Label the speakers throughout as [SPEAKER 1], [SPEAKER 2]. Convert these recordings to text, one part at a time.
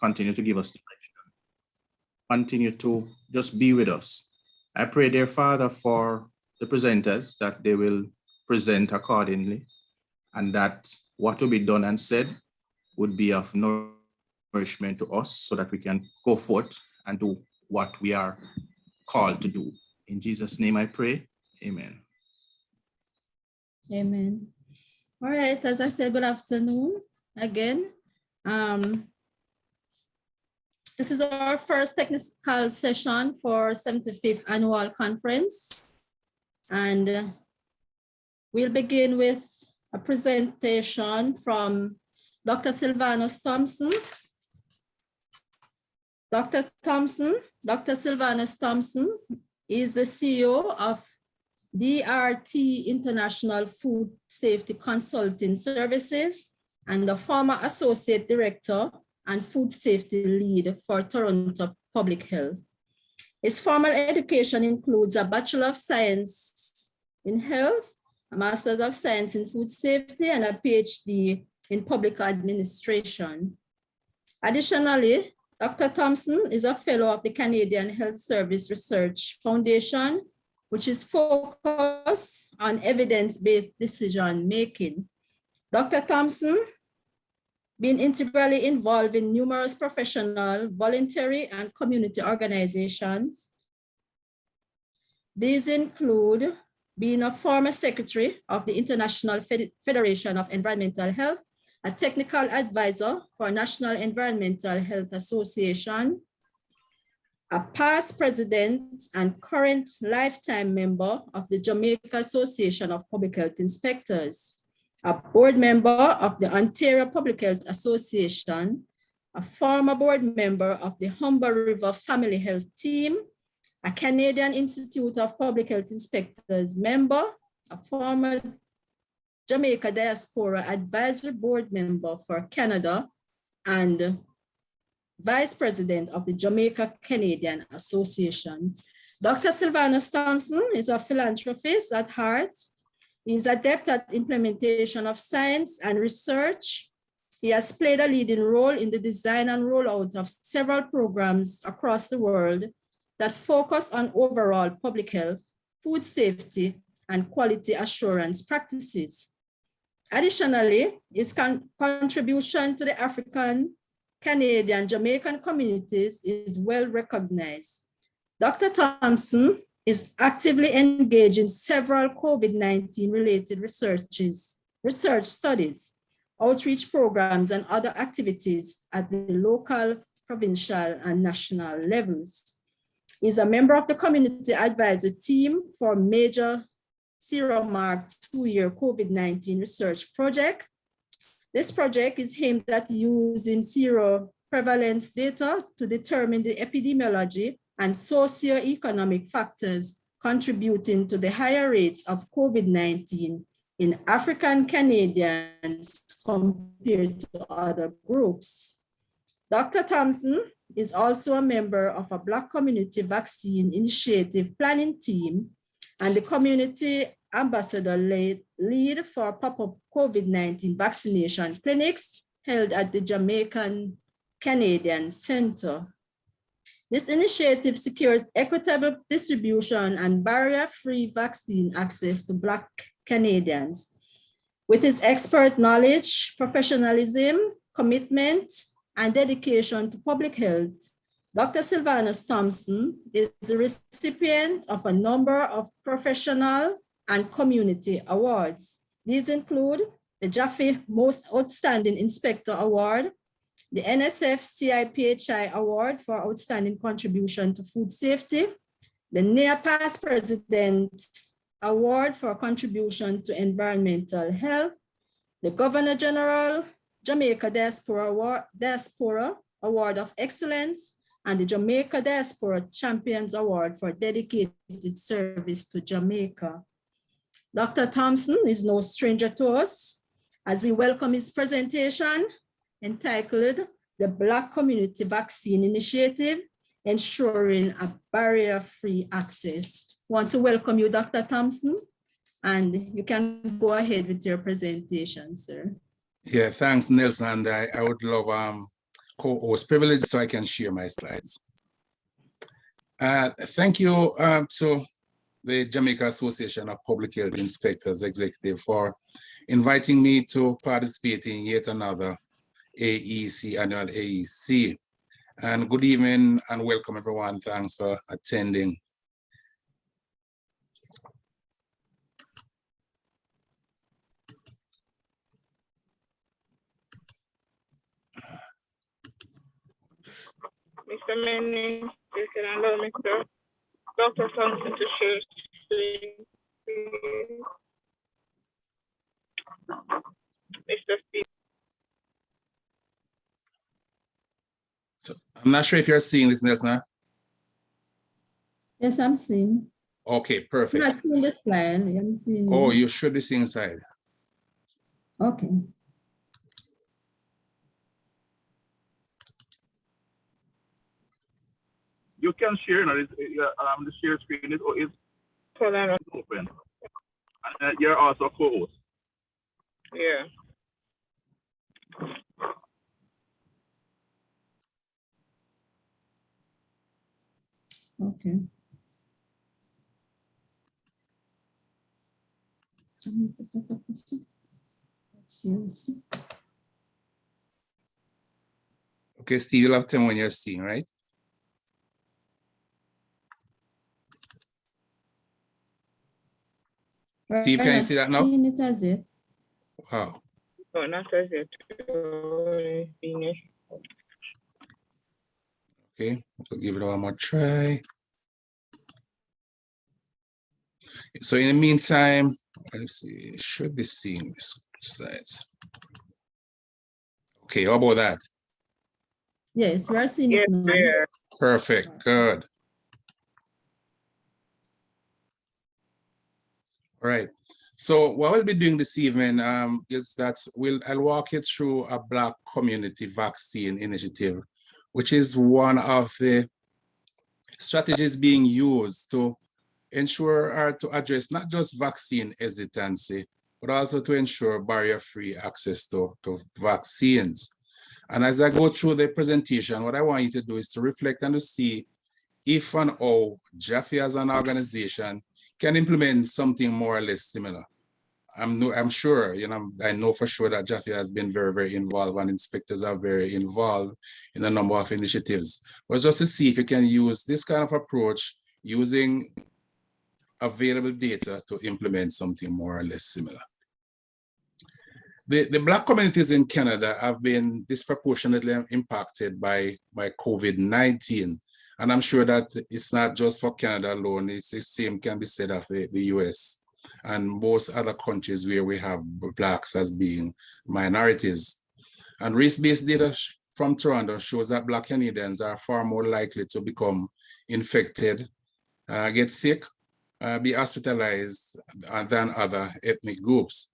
[SPEAKER 1] continue to give us direction. Continue to just be with us. I pray, dear Father, for the presenters that they will present accordingly and that what will be done and said would be of nourishment to us so that we can go forth and do what we are called to do. In Jesus' name I pray, amen.
[SPEAKER 2] Amen. All right, as I said, good afternoon again. This is our first technical session for 75th annual conference. And we'll begin with a presentation from Dr. Sylvanus Thompson. Dr. Sylvanus Thompson is the CEO of DRT International Food Safety Consulting Services and the former Associate Director and Food Safety Lead for Toronto Public Health. His formal education includes a Bachelor of Science in Health, a Master's of Science in Food Safety, and a PhD in Public Administration. Additionally, Dr. Thompson is a Fellow of the Canadian Health Service Research Foundation, which is focused on evidence-based decision-making. Dr. Thompson been integrally involved in numerous professional, voluntary, and community organizations. These include being a former secretary of the International Federation of Environmental Health, a technical advisor for National Environmental Health Association, a past president and current lifetime member of the Jamaica Association of Public Health Inspectors, a board member of the Ontario Public Health Association, a former board member of the Humber River Family Health Team, a Canadian Institute of Public Health Inspectors member, a former Jamaica Diaspora Advisory Board member for Canada, and Vice President of the Jamaica Canadian Association. Dr. Sylvanus Thompson is a philanthropist at heart. He's adept at implementation of science and research. He has played a leading role in the design and rollout of several programs across the world that focus on overall public health, food safety, and quality assurance practices. Additionally, his contribution to the African, Canadian, Jamaican communities is well recognized. Dr. Thompson is actively engaged in several COVID-19 related research studies, outreach programs, and other activities at the local, provincial, and national levels. He's a member of the community advisory team for major Zero-Mark 2-year COVID-19 research project. This project is aimed at using zero prevalence data to determine the epidemiology and socioeconomic factors contributing to the higher rates of COVID-19 in African Canadians compared to other groups. Dr. Thompson is also a member of a Black Community Vaccine Initiative planning team and the community ambassador lead for pop-up COVID-19 vaccination clinics held at the Jamaican Canadian Center. This initiative secures equitable distribution and barrier-free vaccine access to Black Canadians. With his expert knowledge, professionalism, commitment, and dedication to public health, Dr. Sylvanus Thompson is the recipient of a number of professional and community awards. These include the Jaffe Most Outstanding Inspector Award, the NSF CIPHI Award for Outstanding Contribution to Food Safety, the NEA Past President Award for Contribution to Environmental Health, the Governor General Jamaica Diaspora Award of Excellence, and the Jamaica Diaspora Champions Award for dedicated service to Jamaica. Dr. Thompson is no stranger to us as we welcome his presentation entitled The Black Community Vaccine Initiative, Ensuring a Barrier-Free Access. I want to welcome you, Dr. Thompson, and you can go ahead with your presentation, sir.
[SPEAKER 3] Yeah, thanks, Nelson. And I would love co-host privilege so I can share my slides. Thank you to the Jamaica Association of Public Health Inspectors Executive for inviting me to participate in yet another AEC, annual AEC. And good evening and welcome everyone. Thanks for attending.
[SPEAKER 4] Mr. Manning, you can allow Mr. Dr. Thompson to share screen. Mr. Steve.
[SPEAKER 3] So I'm not sure if you're seeing this, Nelson.
[SPEAKER 2] Yes, I'm seeing.
[SPEAKER 3] Okay,
[SPEAKER 2] I'm
[SPEAKER 3] perfect.
[SPEAKER 2] not seeing the slide. I'm seeing.
[SPEAKER 3] Oh, you should be seeing inside.
[SPEAKER 2] Okay.
[SPEAKER 5] You can share now. The share screen is open, and you're also a co-host.
[SPEAKER 4] Yeah.
[SPEAKER 2] Okay.
[SPEAKER 3] Okay, Steve, you'll have 10 when you're seeing, right? Steve, can you see that now?
[SPEAKER 2] It as it.
[SPEAKER 3] Wow.
[SPEAKER 4] No, not as yet.
[SPEAKER 3] Okay, we'll give it one more try. So in the meantime, let's see, should be seeing this slides. Okay, how about that?
[SPEAKER 2] Yes, we are seeing
[SPEAKER 4] Yes,
[SPEAKER 2] it now.
[SPEAKER 4] yeah.
[SPEAKER 3] Perfect, good. All right. So what we'll be doing this evening is that I'll walk you through a Black community vaccine initiative, which is one of the strategies being used to ensure or to address not just vaccine hesitancy, but also to ensure barrier-free access to vaccines. And as I go through the presentation, what I want you to do is to reflect and to see if and how Jaffe as an organization can implement something more or less similar. I'm sure, I know for sure that Jaffe has been very, very involved and inspectors are very involved in a number of initiatives. But just to see if you can use this kind of approach using available data to implement something more or less similar. The Black communities in Canada have been disproportionately impacted by COVID-19. And I'm sure that it's not just for Canada alone, it's the same can be said of the US and most other countries where we have Blacks as being minorities. And race-based data from Toronto shows that Black Canadians are far more likely to become infected, get sick, be hospitalized than other ethnic groups.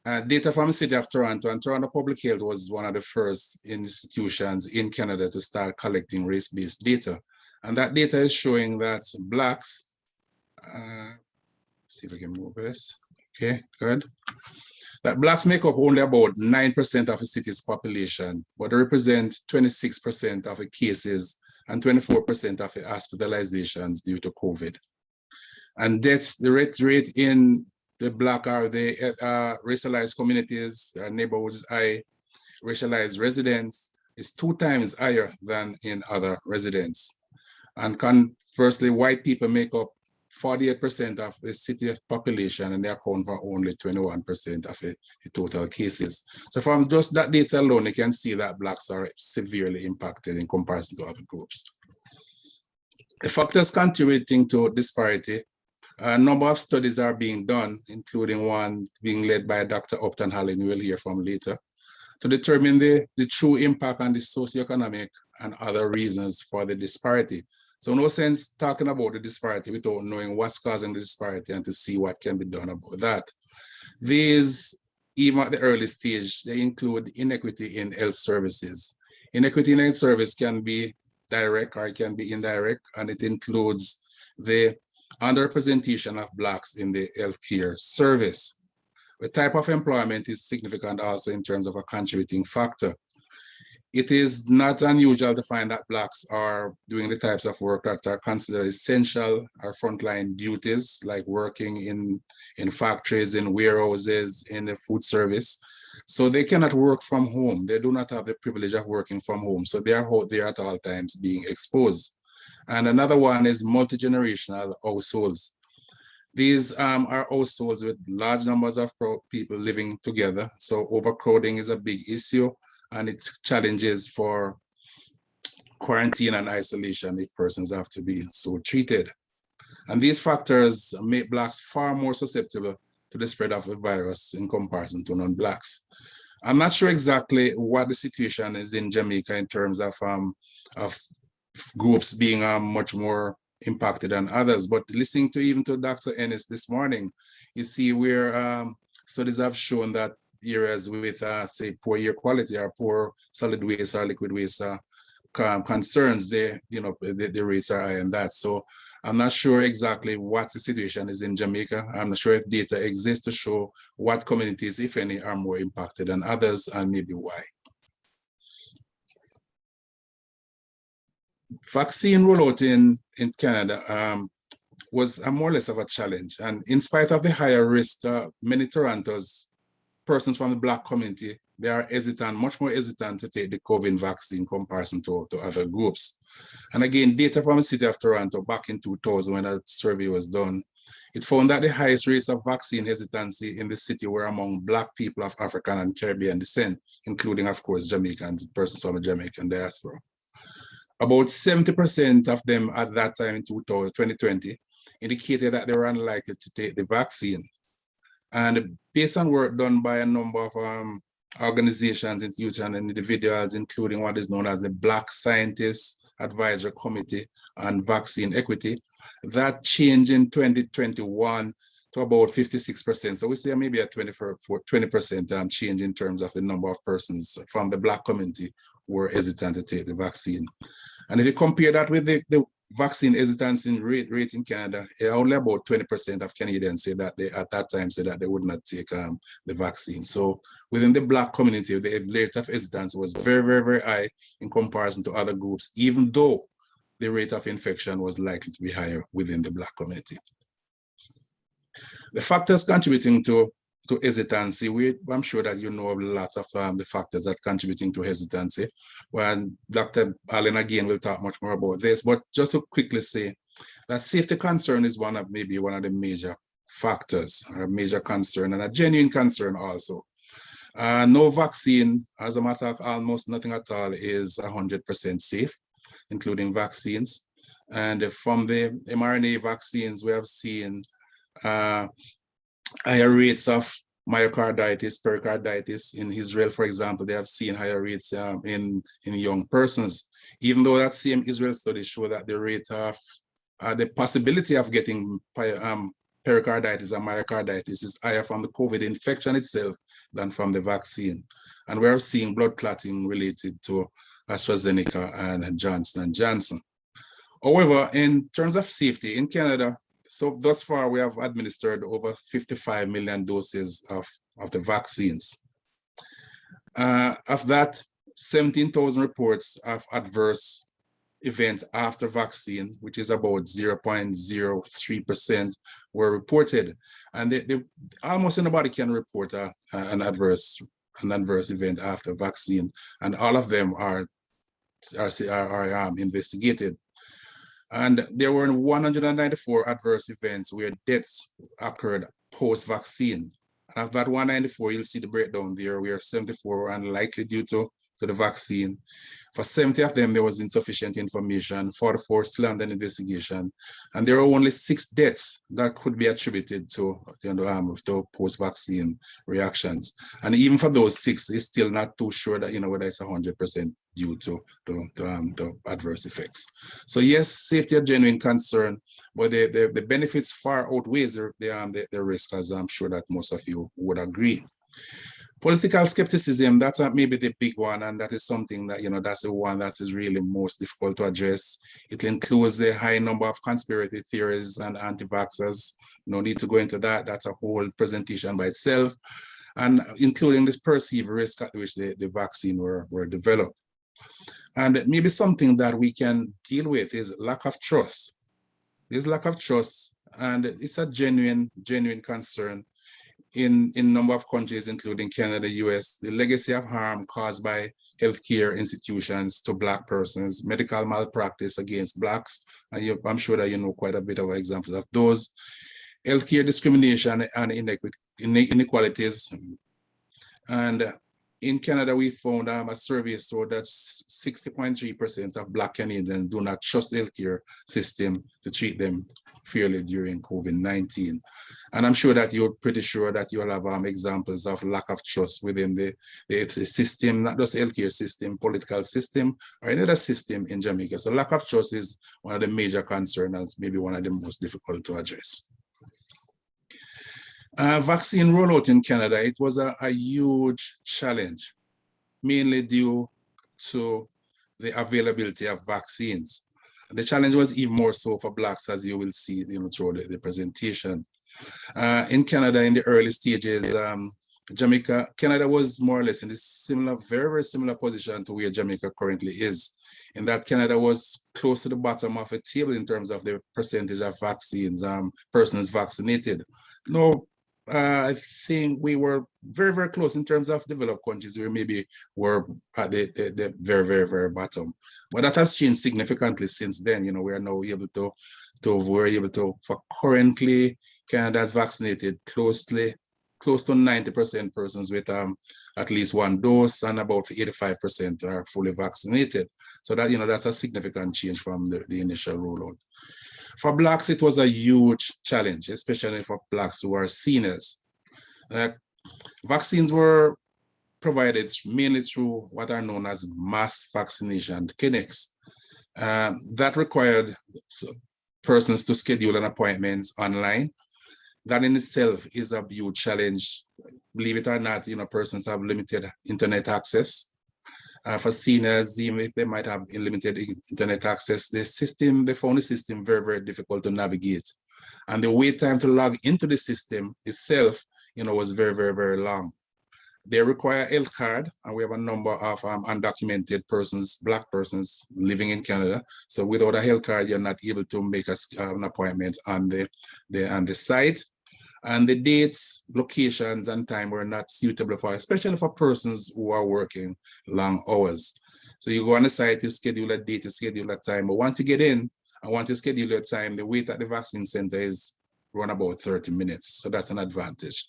[SPEAKER 3] Data from the City of Toronto, and Toronto Public Health was one of the first institutions in Canada to start collecting race-based data. And that data is showing that Blacks, see if we can move this. Okay, good. That Blacks make up only about 9% of the city's population, but they represent 26% of the cases and 24% of the hospitalizations due to COVID. And deaths, the rate in the Black or the racialized communities, neighborhoods, racialized residents is 2 times higher than in other residents. And conversely, white people make up 48% of the city population and they account for only 21% of the total cases. So from just that data alone, you can see that Blacks are severely impacted in comparison to other groups. The factors contributing to disparity, a number of studies are being done, including one being led by Dr. Upton Hallin, we'll hear from later, to determine the true impact on the socioeconomic and other reasons for the disparity. So no sense talking about the disparity without knowing what's causing the disparity and to see what can be done about that. These, even at the early stage, they include inequity in health services. Inequity in health service can be direct or it can be indirect, and it includes the underrepresentation of Blacks in the healthcare service. The type of employment is significant also in terms of a contributing factor. It is not unusual to find that Blacks are doing the types of work that are considered essential or frontline duties, like working in factories, in warehouses, in the food service. So they cannot work from home. They do not have the privilege of working from home. So they are out there at all times being exposed. And another one is multi-generational households. These are households with large numbers of people living together. So overcrowding is a big issue, and it's challenges for quarantine and isolation if persons have to be so treated. And these factors make Blacks far more susceptible to the spread of the virus in comparison to non-Blacks. I'm not sure exactly what the situation is in Jamaica in terms of groups being much more impacted than others, but listening to even to Dr. Ennis this morning, you see where studies have shown that areas with say poor air quality or poor solid waste or liquid waste concerns, the rates are high and that. So I'm not sure exactly what the situation is in Jamaica. I'm not sure if data exists to show what communities, if any, are more impacted than others and maybe why. Vaccine rollout in Canada was more or less of a challenge. And in spite of the higher risk, many Torontos, persons from the Black community, they are hesitant, much more hesitant to take the COVID vaccine in comparison to other groups. And again, data from the city of Toronto back in 2000 when a survey was done, it found that the highest rates of vaccine hesitancy in the city were among Black people of African and Caribbean descent, including, of course, Jamaicans, persons from the Jamaican diaspora. About 70% of them at that time in 2020 indicated that they were unlikely to take the vaccine. And based on work done by a number of organizations, institutions, and individuals, including what is known as the Black Scientists Advisory Committee on Vaccine Equity, that changed in 2021 to about 56%. So we see maybe a 20% change in terms of the number of persons from the Black community who were hesitant to take the vaccine. And if you compare that with the vaccine hesitancy rate in Canada, only about 20% of Canadians say that they at that time said that they would not take the vaccine. So within the Black community, the rate of hesitancy was very, very, very high in comparison to other groups, even though the rate of infection was likely to be higher within the Black community. The factors contributing to hesitancy, I'm sure that you know lots of the factors that contributing to hesitancy. When Dr. Allen again will talk much more about this, but just to quickly say that safety concern is maybe one of the major factors, or a major concern and a genuine concern also. No vaccine, as a matter of almost nothing at all, is 100% safe, including vaccines. And from the mRNA vaccines, we have seen higher rates of myocarditis, pericarditis. In Israel, for example, they have seen higher rates in young persons, even though that same Israel study show that the rate of the possibility of getting pericarditis and myocarditis is higher from the COVID infection itself than from the vaccine. And we're seeing blood clotting related to AstraZeneca and Johnson & Johnson. However, in terms of safety in Canada, so thus far, we have administered over 55 million doses of the vaccines. Of that, 17,000 reports of adverse events after vaccine, which is about 0.03%, were reported. And almost anybody can report an adverse event after vaccine, and all of them are investigated. And there were 194 adverse events where deaths occurred post-vaccine. And of that 194, you'll see the breakdown there, where 74 were unlikely due to the vaccine. For 70 of them, there was insufficient information, 44 still under investigation. And there are only 6 deaths that could be attributed to post-vaccine reactions. And even for those 6, it's still not too sure that, whether it's 100% due to adverse effects. So yes, safety a genuine concern, but the benefits far outweighs the risk, as I'm sure that most of you would agree. Political skepticism, that's maybe the big one, and that is something that, that's the one that is really most difficult to address. It includes the high number of conspiracy theories and anti-vaxxers. No need to go into that. That's a whole presentation by itself, and including this perceived risk at which the vaccine were developed. And maybe something that we can deal with is lack of trust. There's lack of trust, and it's a genuine concern in number of countries, including Canada, US. The legacy of harm caused by healthcare institutions to Black persons, medical malpractice against Blacks, and I'm sure that you know quite a bit of examples of those. Healthcare discrimination and inequalities. And in Canada, we found a survey showed that 60.3% of Black Canadians do not trust the healthcare system to treat them fairly during COVID-19. And I'm sure that you're pretty sure that you'll have examples of lack of trust within the system, not just healthcare system, political system, or any other system in Jamaica. So lack of trust is one of the major concerns and maybe one of the most difficult to address. Vaccine rollout in Canada, it was a huge challenge, mainly due to the availability of vaccines. The challenge was even more so for Blacks, as you will see, through the presentation. In Canada, in the early stages, Canada was more or less in this similar, very, very similar position to where Jamaica currently is, in that Canada was close to the bottom of a table in terms of the percentage of vaccines, persons vaccinated. No, I think we were very, very close in terms of developed countries where maybe were at the very, very, very bottom. But that has changed significantly since then. We are now able to for currently, Canada has vaccinated close to 90% persons with at least one dose, and about 85% are fully vaccinated. So that, that's a significant change from the initial rollout. For Blacks, it was a huge challenge, especially for Blacks who are seniors. Vaccines were provided mainly through what are known as mass vaccination clinics. That required persons to schedule an appointment online. That in itself is a huge challenge. Believe it or not, persons have limited internet access. For seniors, even if they might have limited internet access, they found the system very, very difficult to navigate. And the wait time to log into the system itself, was very, very, very long. They require a health card, and we have a number of undocumented persons, Black persons living in Canada. So without a health card, you're not able to make an appointment on the site. And the dates, locations, and time were not suitable especially for persons who are working long hours. So you go on the site, you schedule a date, you schedule a time, but once you get in and once you schedule your time, the wait at the vaccine center is run about 30 minutes. So that's an advantage.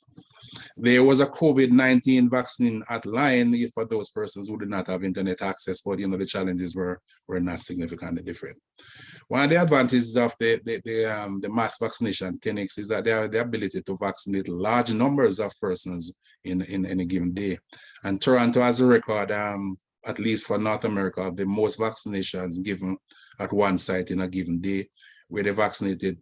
[SPEAKER 3] There was a COVID-19 vaccine line for those persons who did not have internet access, but the challenges were not significantly different. One of the advantages of the mass vaccination clinics is that they have the ability to vaccinate large numbers of persons in any given day. And Toronto has a record, at least for North America, of the most vaccinations given at one site in a given day, where they vaccinated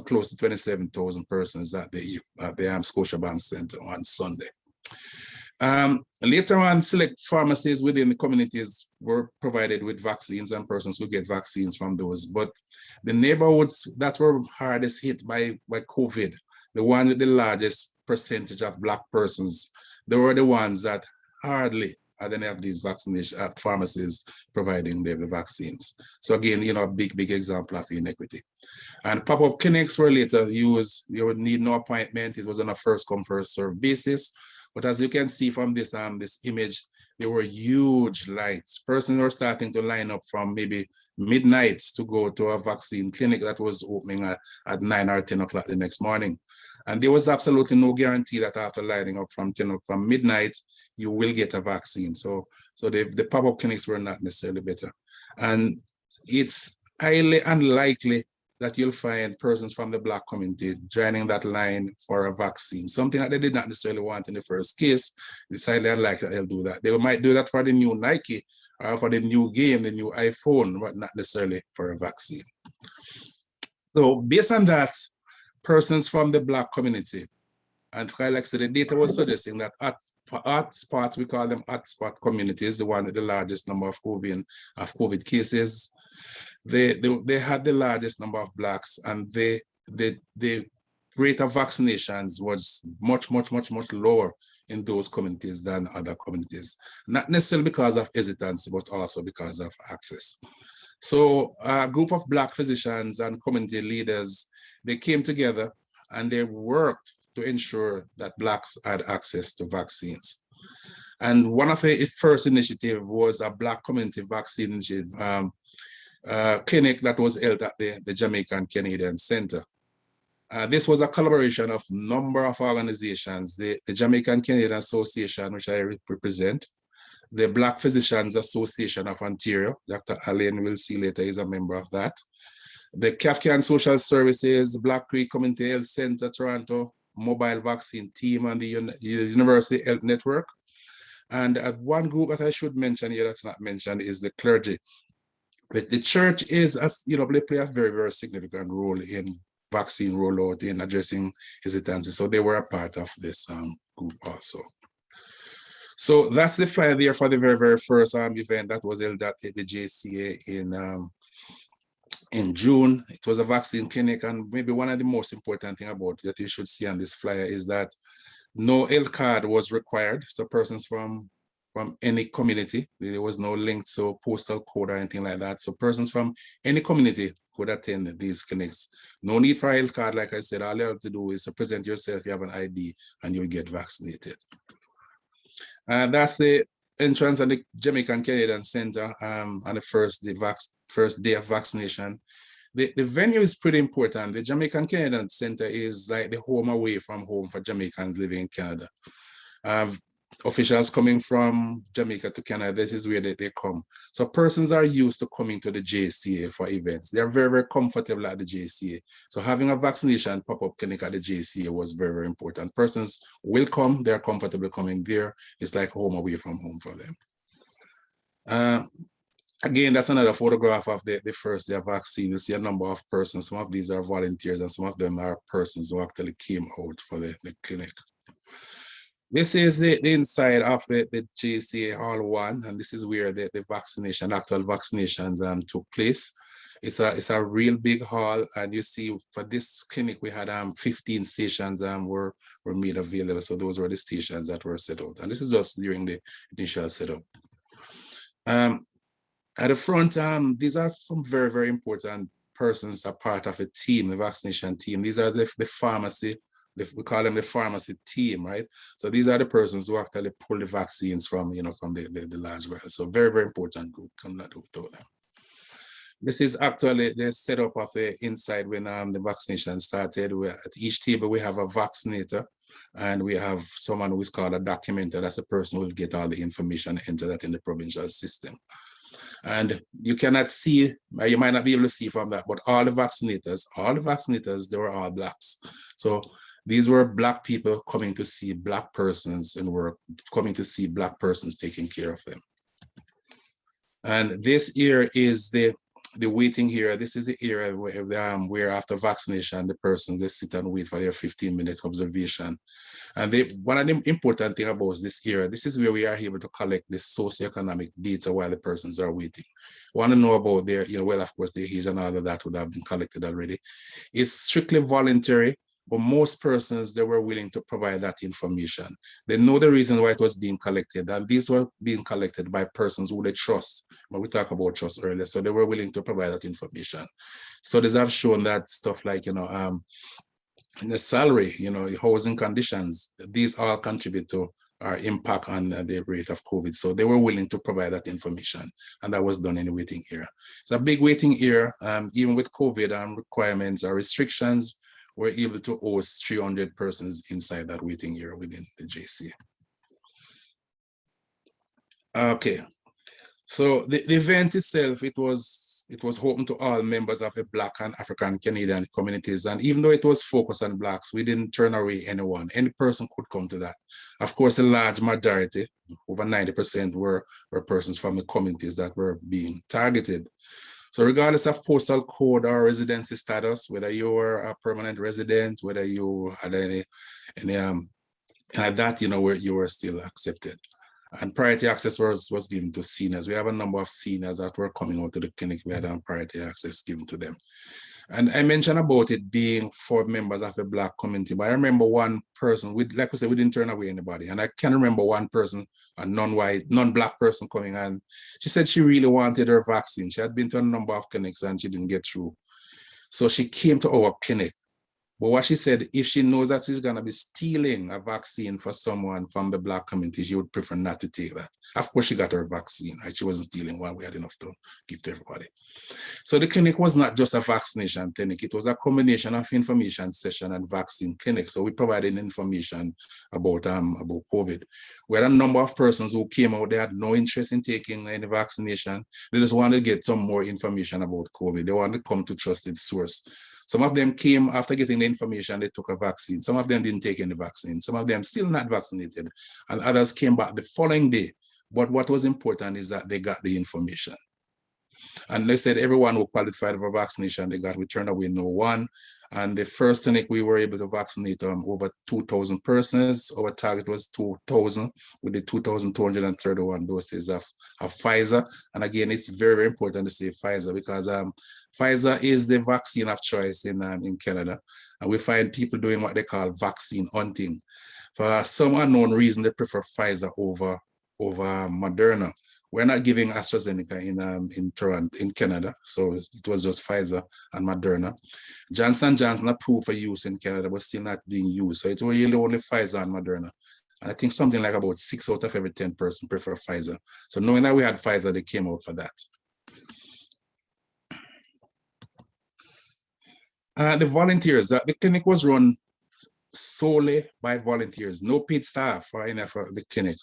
[SPEAKER 3] close to 27,000 persons at the Scotiabank Center on Sunday. Later on, select pharmacies within the communities were provided with vaccines, and persons who get vaccines from those. But the neighborhoods that were hardest hit by COVID, the one with the largest percentage of Black persons, they were the ones that hardly had any of these vaccination pharmacies providing the vaccines. So again, a big example of inequity. And pop-up clinics were later used. You would need no appointment. It was on a first come, first serve basis. But as you can see from this image, there were huge lines. Persons were starting to line up from maybe midnight to go to a vaccine clinic that was opening at 9 or 10 o'clock the next morning. And there was absolutely no guarantee that after lining up from midnight, you will get a vaccine. So the pop-up clinics were not necessarily better. And it's highly unlikely that you'll find persons from the Black community joining that line for a vaccine, something that they did not necessarily want in the first case. It's highly unlikely that they'll do that. They might do that for the new Nike or for the new game, the new iPhone, but not necessarily for a vaccine. So based on that, persons from the Black community, and like I said, the data was suggesting that for hotspots, we call them hotspot communities, the one with the largest number of COVID cases, they had the largest number of Blacks, and they rate of vaccinations was much lower in those communities than other communities. Not necessarily because of hesitancy, but also because of access. So a group of Black physicians and community leaders, they came together and they worked to ensure that Blacks had access to vaccines. And one of the first initiatives was a Black community vaccine initiative, clinic that was held at the Jamaican Canadian Center. This was a collaboration of a number of organizations, the Jamaican Canadian Association, which I represent, the Black Physicians Association of Ontario, Dr. Alain will see later, is a member of that, the Kafkian Social Services, Black Creek Community Health Center, Toronto, Mobile Vaccine Team, and the University Health Network. And one group that I should mention here that's not mentioned is the clergy. The church is, as you know, they play a very significant role in vaccine rollout, in addressing hesitancy. So they were a part of this group also. So that's the flyer there for the very first event that was held at the JCA in June. It was a vaccine clinic, and maybe one of the most important thing about that you should see on this flyer is that no health card was required. So persons from any community, there was no link to postal code or anything like that. So persons from any community could attend these clinics. No need for a health card, like I said. All you have to do is to present yourself, you have an ID, and you'll get vaccinated. That's the entrance at the Jamaican Canadian Center on the first day of vaccination. The venue is pretty important. The Jamaican Canadian Center is like the home away from home for Jamaicans living in Canada. Officials coming from Jamaica to Canada, this is where they come. So persons are used to coming to the JCA for events. They're very comfortable at the JCA. So having a vaccination pop-up clinic at the JCA was very important. Persons will come, they're comfortable coming there. It's like home away from home for them. Again, that's another photograph of the first day of vaccine. You see a number of persons. Some of these are volunteers and some of them are persons who actually came out for the clinic. This is the inside of the JCA Hall 1, and this is where the actual vaccinations took place. It's a real big hall, and you see for this clinic we had 15 stations were made available. So those were the stations that were set out, and this is just during the initial setup. At the front, these are some very important persons, a part of a team, the vaccination team. These are the pharmacy. We call them the pharmacy team, right? So these are the persons who actually pull the vaccines from, from the large vial. So very important group. Cannot do without them. This is actually the setup of the inside when the vaccination started. At each table we have a vaccinator, and we have someone who is called a documenter. That's the person who will get all the information, enter that in the provincial system. And you cannot see, you might not be able to see from that, but all the vaccinators, they were all Blacks. So these were Black people coming to see Black persons in work, coming to see Black persons taking care of them. And this here is the waiting here. This is the area where after vaccination, the persons, they sit and wait for their 15-minute observation. And one of the important thing about this area, this is where we are able to collect the socioeconomic data while the persons are waiting. Want to know about their, well, of course, their age and all of that would have been collected already. It's strictly voluntary, but most persons, they were willing to provide that information. They know the reason why it was being collected, and these were being collected by persons who they trust. But we talked about trust earlier, so they were willing to provide that information. Studies have shown that stuff like, the salary, housing conditions, these all contribute to our impact on the rate of COVID. So they were willing to provide that information, and that was done in the waiting area. It's a big waiting area. Even with COVID requirements or restrictions, we're able to host 300 persons inside that waiting area within the JC. Okay, so the event itself, it was open to all members of the Black and African Canadian communities. And even though it was focused on Blacks, we didn't turn away anyone. Any person could come to that. Of course, a large majority, over 90%, were persons from the communities that were being targeted. So regardless of postal code or residency status, whether you were a permanent resident, whether you had any that, where you were still accepted. And priority access was given to seniors. We have a number of seniors that were coming out to the clinic. We had priority access given to them. And I mentioned about it being for members of the Black community, but I remember one person, like we said, we didn't turn away anybody. And I can remember one person, a non-white, non-Black person coming, and she said she really wanted her vaccine. She had been to a number of clinics and she didn't get through. So she came to our clinic. But what she said, if she knows that she's going to be stealing a vaccine for someone from the Black community, she would prefer not to take that. Of course, she got her vaccine, right? She wasn't stealing one. We had enough to give to everybody. So the clinic was not just a vaccination clinic. It was a combination of information session and vaccine clinic. So we provided information about COVID. We had a number of persons who came out. They had no interest in taking any vaccination. They just wanted to get some more information about COVID. They wanted to come to trusted source. Some of them came after getting the information, they took a vaccine. Some of them didn't take any vaccine. Some of them still not vaccinated. And others came back the following day. But what was important is that they got the information. And they said everyone who qualified for vaccination, we turned away no one. And the first clinic, we were able to vaccinate over 2,000 persons. Our target was 2,000 with the 2,231 doses of Pfizer. And again, it's very, very important to say Pfizer because Pfizer is the vaccine of choice in Canada. And we find people doing what they call vaccine hunting. For some unknown reason, they prefer Pfizer over Moderna. We're not giving AstraZeneca in Toronto, in Canada, so it was just Pfizer and Moderna. Johnson & Johnson approved for use in Canada, but still not being used. So it was really only Pfizer and Moderna. And I think something like about 6 out of every 10 person prefer Pfizer. So knowing that we had Pfizer, they came out for that. The volunteers, the clinic was run solely by volunteers, no paid staff or any for the clinic.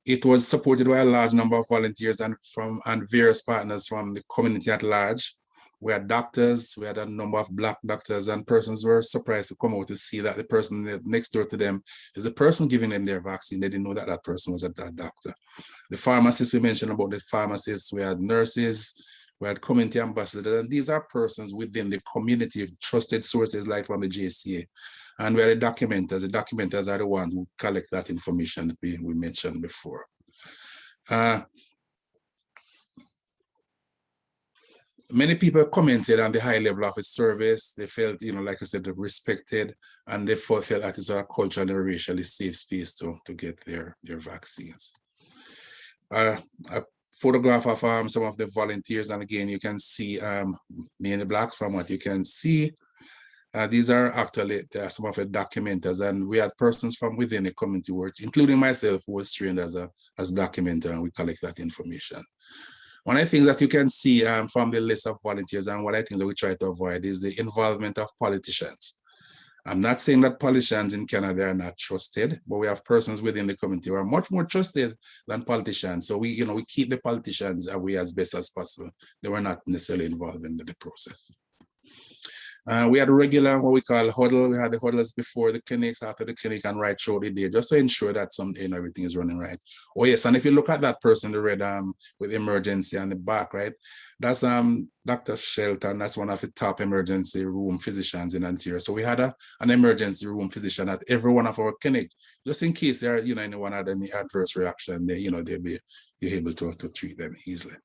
[SPEAKER 3] It was supported by a large number of volunteers and various partners from the community at large. We had doctors, we had a number of Black doctors, and persons were surprised to come out to see that the person next door to them is the person giving them their vaccine. They didn't know that that person was a doctor. The pharmacists, we mentioned about the pharmacists, we had nurses, we had community ambassadors, and these are persons within the community, trusted sources like from the JCA. And we are the documenters. The documenters are the ones who collect that information that we mentioned before. Many people commented on the high level of the service. They felt, like I said, respected, and they felt that it's a culturally and racially safe space to get their vaccines. A photograph of some of the volunteers, and again, you can see mainly Blacks from what you can see. These are actually some of the documenters, and we had persons from within the community work, including myself, who was trained as documenter, and we collect that information. One of the things that you can see from the list of volunteers, and what I think that we try to avoid, is the involvement of politicians. I'm not saying that politicians in Canada are not trusted, but we have persons within the community who are much more trusted than politicians. So we keep the politicians away as best as possible. They were not necessarily involved in the process. We had a regular, what we call huddle. We had the huddles before the clinics, after the clinic, and right through the day, just to ensure that everything is running right. Oh yes, and if you look at that person, the red with emergency on the back, right? That's Dr. Shelton. That's one of the top emergency room physicians in Ontario. So we had an emergency room physician at every one of our clinic, just in case there, anyone had any adverse reaction, they'll be able to treat them easily.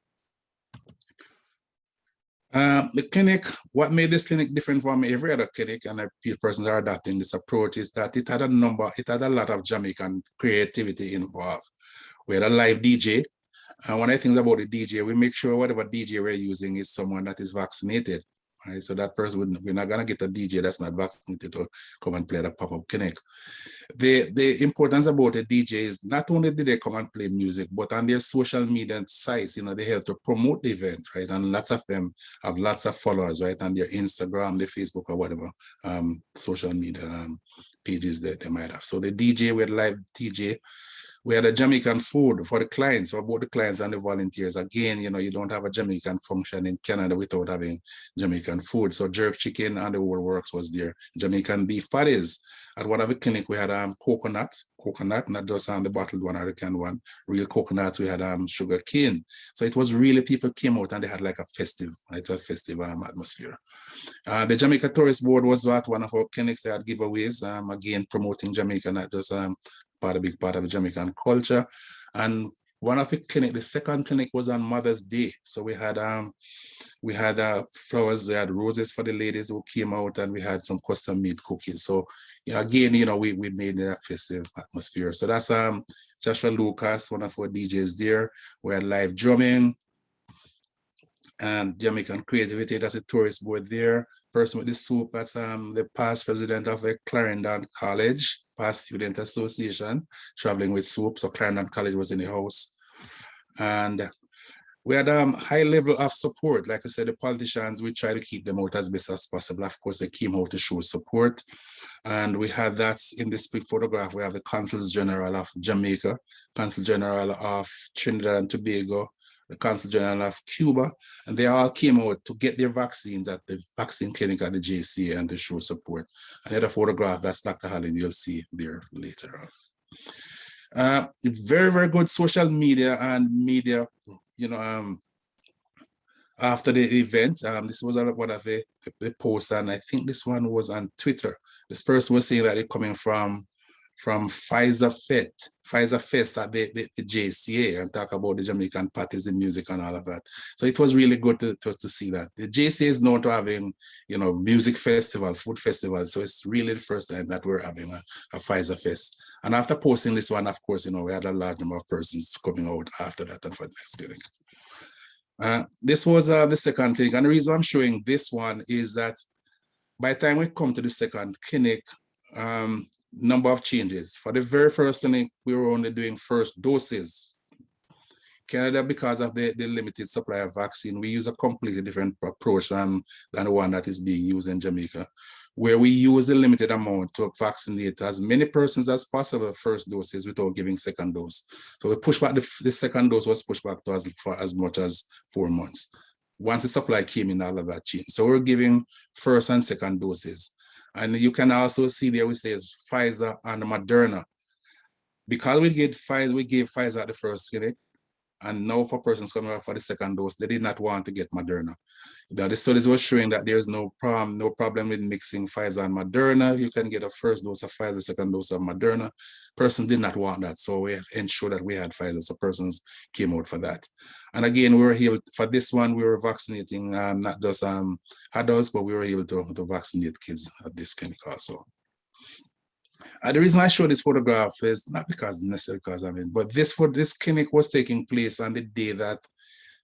[SPEAKER 3] The clinic, what made this clinic different from every other clinic, and persons are adopting this approach, is that it had a lot of Jamaican creativity involved. We had a live DJ, and one of the things about the DJ, we make sure whatever DJ we're using is someone that is vaccinated. Right? So that person, we're not gonna get a DJ that's not vaccinated to come and play at a pop-up clinic. The importance about the DJ is not only did they come and play music, but on their social media sites, they help to promote the event, right? And lots of them have lots of followers, right? On their Instagram, their Facebook, or whatever social media pages that they might have. So the DJ, we had live DJ. We had a Jamaican food for the clients, for both the clients and the volunteers. Again, you don't have a Jamaican function in Canada without having Jamaican food. So jerk chicken and the whole works was there. Jamaican beef patties. At one of the clinic, we had coconut, not just the bottled one or the canned one, real coconuts. We had sugar cane. So it was really, people came out and they had like a festive atmosphere. The Jamaica Tourist Board was at one of our clinics. They had giveaways, again, promoting Jamaica, not just a big part of the Jamaican culture. And one of the clinic, the second clinic was on Mother's Day. So we had We had flowers, we had roses for the ladies who came out, and we had some custom made cookies. So, again, we made it a festive atmosphere. So that's Joshua Lucas, one of our DJs there. We had live drumming and Jamaican Creativity. That's a tourist board there. Person with the soup, that's the past president of a Clarendon College, past student association, traveling with soup. So Clarendon College was in the house. And we had a high level of support. Like I said, the politicians, we try to keep them out as best as possible. Of course, they came out to show support. And we had that in this big photograph. We have the Consuls General of Jamaica, Consul General of Trinidad and Tobago, the Consul General of Cuba, and they all came out to get their vaccines at the vaccine clinic at the JCA and to show support. Another photograph, that's Dr. Hallin, you'll see there later on. Very, very good social media and media, after the event. This was one of the posts, and I think this one was on Twitter. This person was saying that they're coming from Pfizer Fest at the JCA and talk about the Jamaican parties and music and all of that. So it was really good to see that. The JCA is known to having, music festival, food festival. So it's really the first time that we're having a Pfizer Fest. And after posting this one, of course, we had a large number of persons coming out after that and for the next clinic. This was the second clinic. And the reason I'm showing this one is that by the time we come to the second clinic, number of changes. For the very first clinic, we were only doing first doses. Canada, because of the limited supply of vaccine, we use a completely different approach than the one that is being used in Jamaica, where we use the limited amount to vaccinate as many persons as possible first doses without giving second dose. So we pushed back, the second dose was pushed back to for as much as 4 months. Once the supply came in, all of that changed. So we're giving first and second doses. And you can also see there we say it's Pfizer and Moderna. Because we gave Pfizer at the first clinic, and now for persons coming up for the second dose, they did not want to get Moderna. The studies were showing that there's no problem with mixing Pfizer and Moderna. You can get a first dose of Pfizer, second dose of Moderna. Person did not want that, so we ensured that we had Pfizer, so persons came out for that. And again, we were able, for this one, we were vaccinating not just adults, but we were able to vaccinate kids at this clinic also. The reason I show this photograph is not necessarily because but this clinic was taking place on the day that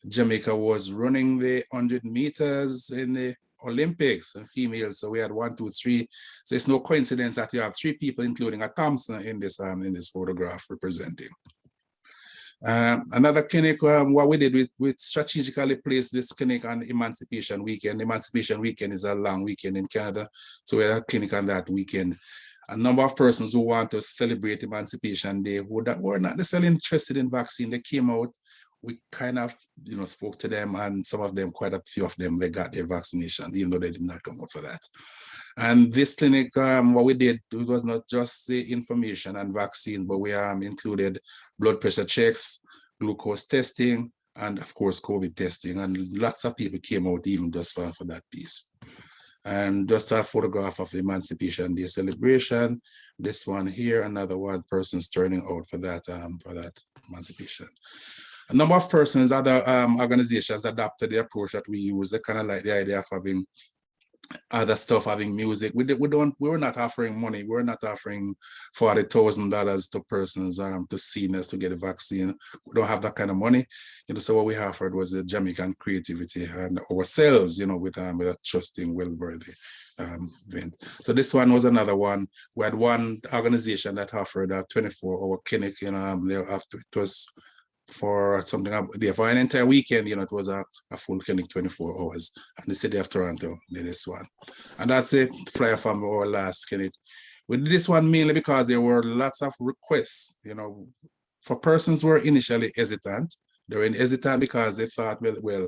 [SPEAKER 3] Jamaica was running the 100 meters in the Olympics and females. So we had 1, 2, 3. So it's no coincidence that you have 3 people, including a Thompson, in this photograph representing. Another clinic, what we did, we strategically placed this clinic on Emancipation Weekend. Emancipation Weekend is a long weekend in Canada. So we had a clinic on that weekend. A number of persons who want to celebrate Emancipation Day who were not necessarily interested in vaccine, they came out. We kind of, spoke to them, and some of them, quite a few of them, they got their vaccinations, even though they did not come out for that. And this clinic, what we did, it was not just the information and vaccines, but we included blood pressure checks, glucose testing, and of course, COVID testing. And lots of people came out even just for that piece. And just a photograph of the Emancipation Day celebration. This one here, another one, persons turning out for that emancipation. A number of persons, other organizations adopted the approach that we use. They kind of like the idea of having other stuff, having music. We were not offering money. We were not offering $40,000 to persons, to seniors to get a vaccine. We don't have that kind of money. So what we offered was the Jamaican creativity and ourselves, with a trusting, well-worthy event. So this one was another one. We had one organization that offered a 24-hour clinic, after it was for something there for an entire weekend, it was a full clinic, 24 hours. And the city of Toronto did this one. And that's it, flyer from our last clinic. We did this one mainly because there were lots of requests, for persons who were initially hesitant. They were hesitant because they thought, well,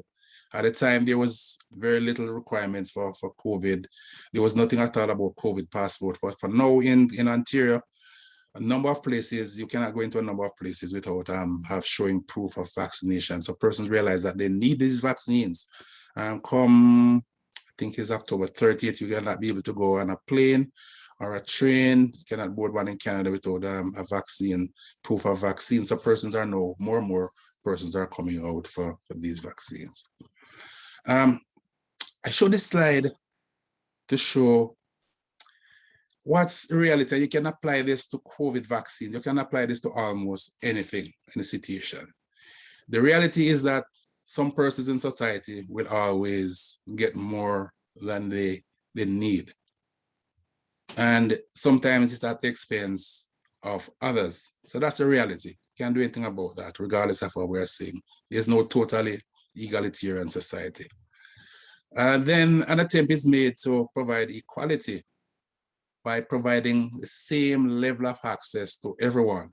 [SPEAKER 3] at the time there was very little requirements for COVID. There was nothing at all about COVID passport. But for now in Ontario, a number of places, you cannot go into a number of places without showing proof of vaccination. So persons realize that they need these vaccines. Come, I think it's October 30th, you cannot be able to go on a plane or a train. You cannot board one in Canada without a vaccine, proof of vaccine. So persons are now, more and more persons are coming out for these vaccines. I show this slide to show what's the reality. You can apply this to COVID vaccines. You can apply this to almost anything in the situation. The reality is that some persons in society will always get more than they need. And sometimes it's at the expense of others. So that's a reality. Can't do anything about that, regardless of what we're seeing. There's no totally egalitarian society. Then an attempt is made to provide equality by providing the same level of access to everyone.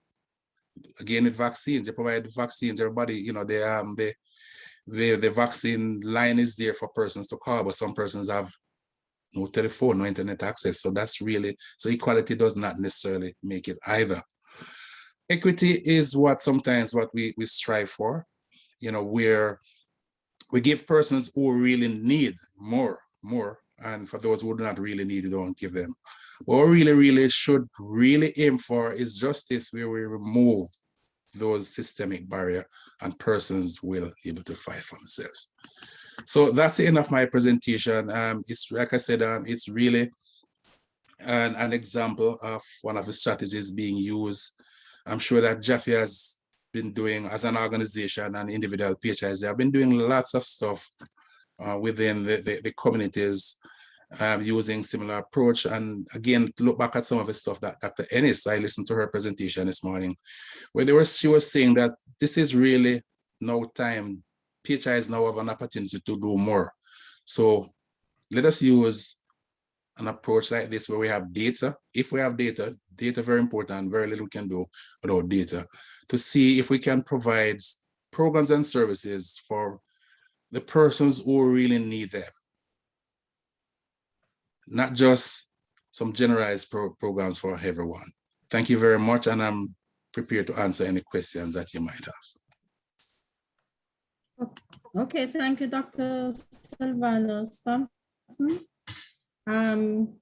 [SPEAKER 3] Again, with vaccines, they provide vaccines, everybody, you know, the vaccine line is there for persons to call, but some persons have no telephone, no internet access. So that's really, so equality does not necessarily make it either. Equity is what sometimes what we strive for, you know, where we give persons who really need more, and for those who do not really need, we don't give them. What we really should aim for is justice, where we remove those systemic barriers and persons will be able to fight for themselves. So that's the end of my presentation. It's like I said, it's really an example of one of the strategies being used. I'm sure that Jaffe has been doing, as an organization and individual PHIs, they have been doing lots of stuff within the communities using similar approach. And again, to look back at some of the stuff that Dr. Ennis, I listened to her presentation this morning, where she was saying that this is really now time. PHIs now have an opportunity to do more. So let us use an approach like this where we have data. If we have data very important, very little we can do without data, to see if we can provide programs and services for the persons who really need them. Not just some generalized programs for everyone. Thank you very much, and I'm prepared to answer any questions that you might have.
[SPEAKER 2] Okay, thank you, Dr. Sylvanus Thompson.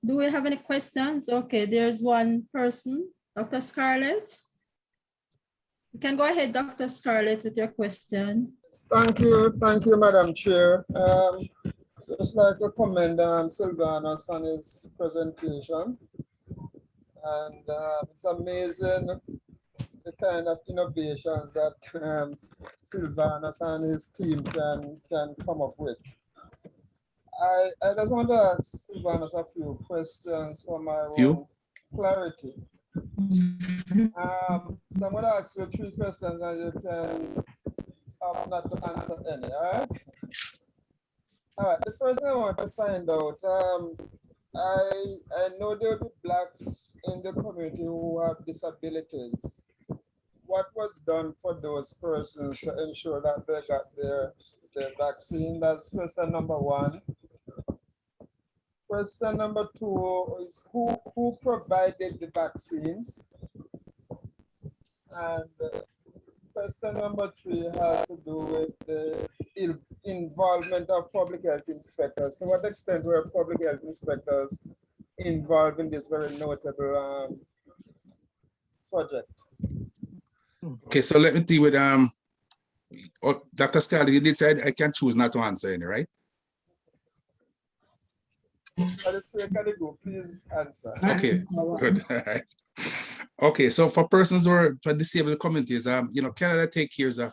[SPEAKER 2] Do we have any questions? Okay, there's one person, Dr. Scarlett. You can go ahead, Dr. Scarlett, with your question.
[SPEAKER 6] Thank you, Madam Chair. Just like to commend Sylvanus on his presentation. And it's amazing the kind of innovations that Sylvanus and his team can come up with. I just want to ask Sylvanus a few questions for my own clarity. So I'm going to ask you 3 questions and you can opt not to answer any, all right? All right, the first thing I want to find out, I know there will be Blacks in the community who have disabilities. What was done for those persons to ensure that they got their vaccine? That's question number 1. Question number 2 is who provided the vaccines? And question number 3 has to do with the involvement of public health inspectors. To what extent were public health inspectors involved in this very notable project?
[SPEAKER 3] Okay, so let me deal with Dr. Scarlett, you did say I can choose not to answer any, right?
[SPEAKER 6] For the sake of the group, please answer.
[SPEAKER 3] Okay, good. All right. Okay, so for persons who are for disabled communities, you know, Canada take cares of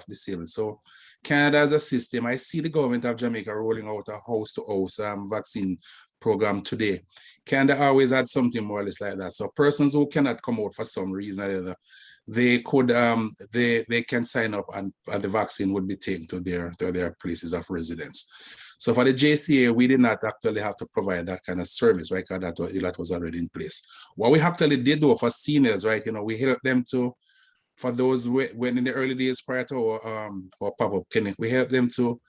[SPEAKER 3] disabled. So Canada as a system, I see the government of Jamaica rolling out a house-to-house vaccine program today. Canada always had something more or less like that. So persons who cannot come out for some reason or other, they could they can sign up and the vaccine would be taken to their places of residence. So for the JCA, we did not actually have to provide that kind of service, right? Because that was already in place. What we actually did though for seniors, right? You know, we helped them to, for those when in the early days prior to our pop-up clinic, we helped them to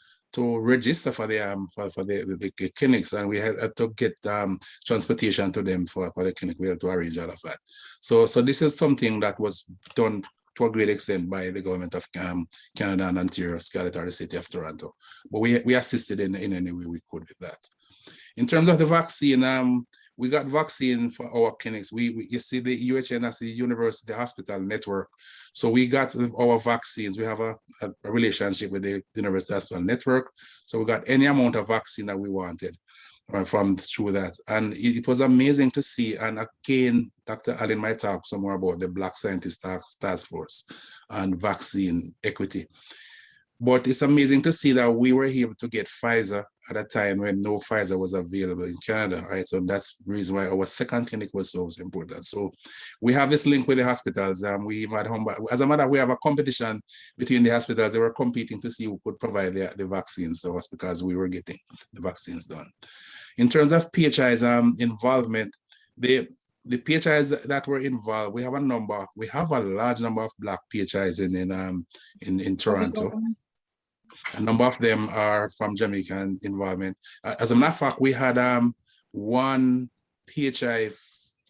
[SPEAKER 3] register for the clinics, and we had to get transportation to them for the clinic. We had to arrange all of that. So this is something that was done to a great extent by the government of Canada and Ontario, Scarlett, or the city of Toronto. But we assisted in any way we could with that. In terms of the vaccine, we got vaccine for our clinics. You see the UHN as the University Hospital Network. So we got our vaccines. We have a relationship with the University Hospital Network. So we got any amount of vaccine that we wanted from through that. And it was amazing to see. And again, Dr. Allen might talk some more about the Black Scientist Task Force and vaccine equity. But it's amazing to see that we were able to get Pfizer at a time when no Pfizer was available in Canada, right? So that's the reason why our second clinic was so important. So we have this link with the hospitals. We had as a matter, we have a competition between the hospitals. They were competing to see who could provide the vaccines to us because we were getting the vaccines done. In terms of PHI's involvement, the PHIs that were involved, we have a large number of Black PHIs in Toronto. A number of them are from Jamaican involvement. As a matter of fact, we had one PHI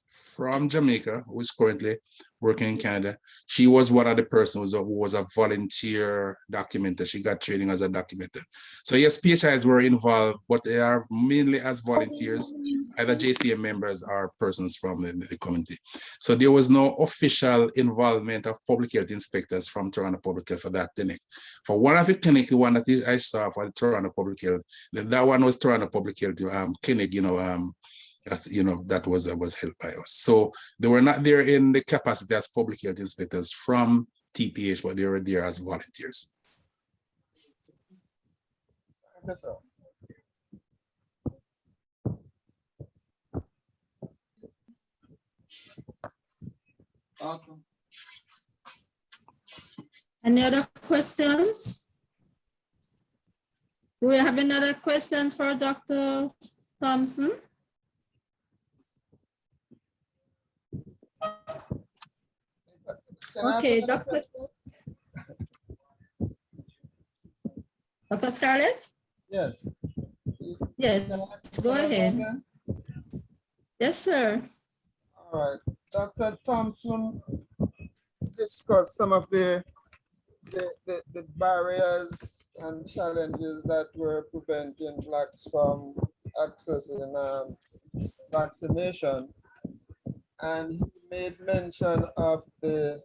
[SPEAKER 3] from Jamaica who is currently working in Canada. She was one of the persons who was a volunteer documenter. She got training as a documenter. So yes, PHIs were involved, but they are mainly as volunteers, either JCM members or persons from the community. So there was no official involvement of public health inspectors from Toronto Public Health for that clinic. For one of the clinic, the one that I saw for the Toronto Public Health, that one was Toronto Public Health clinic, that was held by us. So they were not there in the capacity as public health inspectors from TPH, but they were there as volunteers.
[SPEAKER 6] Yes, sir.
[SPEAKER 2] Any other questions? Do we have any other questions for Dr. Thompson? Okay, Dr. Scarlett?
[SPEAKER 6] Yes.
[SPEAKER 2] Yes, go ahead. Yes, sir.
[SPEAKER 6] All right. Dr. Thompson discussed some of the barriers and challenges that were preventing Blacks from accessing vaccination. And he made mention of the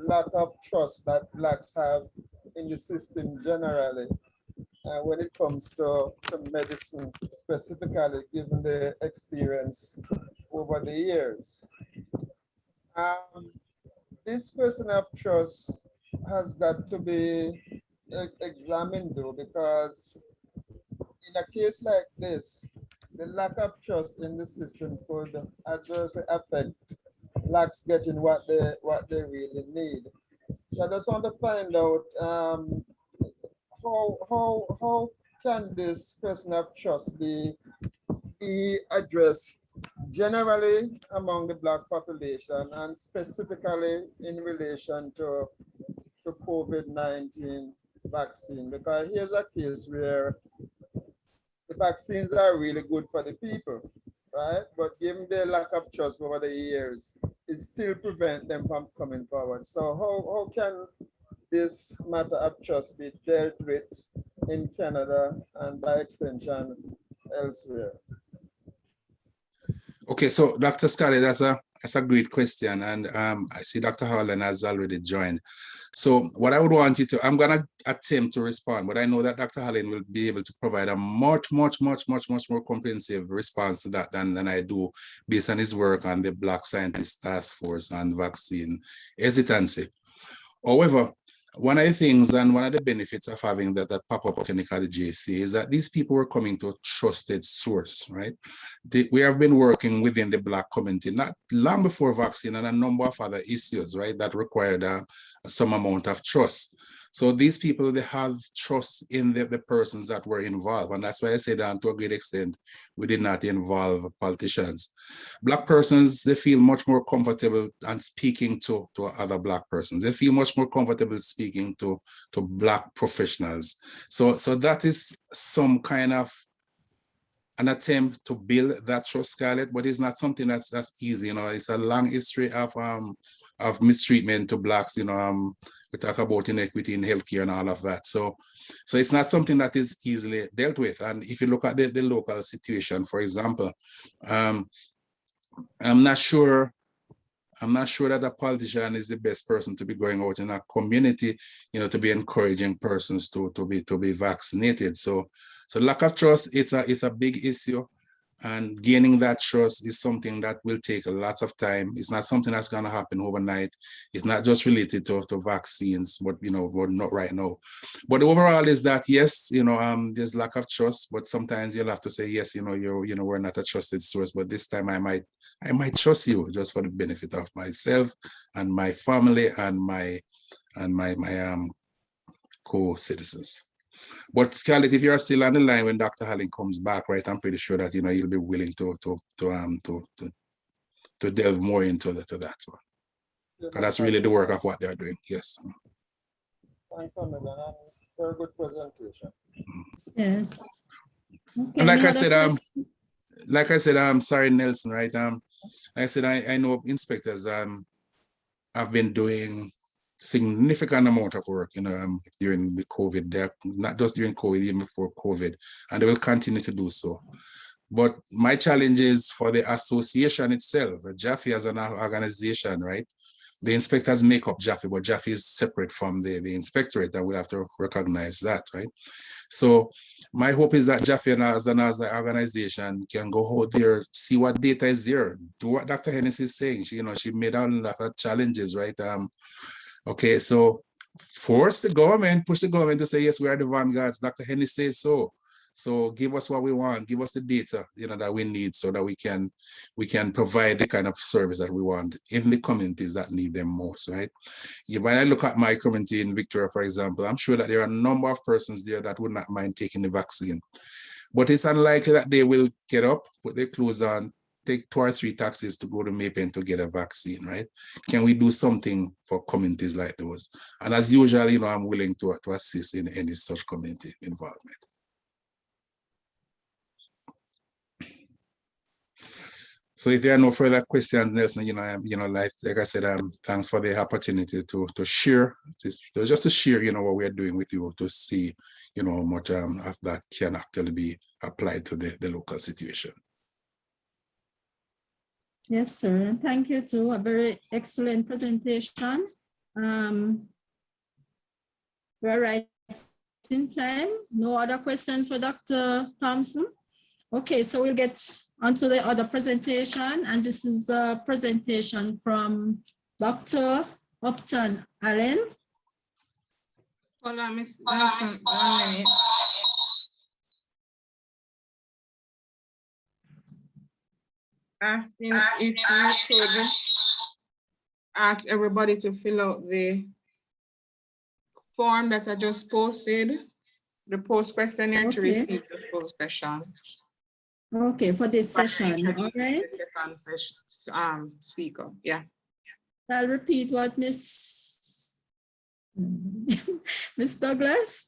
[SPEAKER 6] lack of trust that Blacks have in the system generally when it comes to medicine, specifically given the experience over the years. This person of trust has got to be examined though, because in a case like this, the lack of trust in the system could adversely affect Blacks getting what they really need. So I just want to find out how can this person of trust be addressed generally among the Black population and specifically in relation to COVID-19 vaccine, because here's a case where the vaccines are really good for the people, right? But given their lack of trust over the years, it still prevents them from coming forward. So how can this matter of trust be dealt with in Canada and by extension elsewhere?
[SPEAKER 3] Okay, so Dr. Scully, that's a great question. And I see Dr. Holland has already joined. So what I would want you to, I'm gonna attempt to respond, but I know that Dr. Holland will be able to provide a much more comprehensive response to that than I do based on his work on the Black Scientist Task Force and vaccine hesitancy. However, one of the things and one of the benefits of having that pop-up clinic at the JC is that these people were coming to a trusted source, right? We have been working within the Black community, not long before vaccine and a number of other issues, right, that required some amount of trust. So these people, they have trust in the persons that were involved. And that's why I say that to a great extent, we did not involve politicians. Black persons, they feel much more comfortable and speaking to other Black persons. They feel much more comfortable speaking to Black professionals. So that is some kind of an attempt to build that trust, Scarlett, but it's not something that's easy. It's a long history of of mistreatment to Blacks, we talk about inequity in healthcare and all of that. So it's not something that is easily dealt with. And if you look at the local situation, for example, I'm not sure that a politician is the best person to be going out in a community, to be encouraging persons to be vaccinated. So lack of trust, it's a big issue. And gaining that trust is something that will take a lot of time. It's not something that's going to happen overnight. It's not just related to vaccines, but not right now. But overall is that yes, there's lack of trust, but sometimes you'll have to say yes, we're not a trusted source, but this time I might trust you just for the benefit of myself and my family and my co-citizens. But Scarlett, if you're still on the line when Dr. Halling comes back, right, I'm pretty sure that you'll be willing to delve more into that one. Because that's really the work of what they're doing. Yes.
[SPEAKER 6] Thanks, Megan. Very good presentation.
[SPEAKER 2] Yes. Okay,
[SPEAKER 3] And like
[SPEAKER 2] any
[SPEAKER 3] I
[SPEAKER 2] other
[SPEAKER 3] said, I'm sorry, Nelson, right? I said I know inspectors have been doing significant amount of work, during the COVID, not just during COVID, even before COVID, and they will continue to do so. But my challenge is for the association itself, Jaffe as an organization, right? The inspectors make up Jaffe, but Jaffe is separate from the inspectorate, and we have to recognize that, right? So my hope is that Jaffe as an organization can go out there, see what data is there, do what Dr. Hennessy is saying. She made out a lot of challenges, right? Okay, so push the government to say, yes, we are the vanguards. Dr. Henry says so. So give us what we want, give us the data, that we need so that we can provide the kind of service that we want in the communities that need them most, right? When I look at my community in Victoria, for example, I'm sure that there are a number of persons there that would not mind taking the vaccine. But it's unlikely that they will get up, put their clothes on, take 2 or 3 taxis to go to Maypen to get a vaccine, right? Can we do something for communities like those? And as usual, I'm willing to assist in any such community involvement. So if there are no further questions, Nelson, like I said, thanks for the opportunity to share, just to share, what we're doing with you, to see, how much of that can actually be applied to the local situation.
[SPEAKER 2] Yes, sir. And thank you too. A very excellent presentation. We're right in time. No other questions for Dr. Thompson? Okay, so we'll get onto the other presentation. And this is a presentation from Dr. Upton Allen.
[SPEAKER 4] Hold on, Ms. Nelson, 1 minute. Asking if you could ask everybody to fill out the form that I just posted, the post questionnaire to receive the full session.
[SPEAKER 2] Okay, for this session, all right?
[SPEAKER 4] The second session, speaker, yeah.
[SPEAKER 2] I'll repeat what Miss Douglas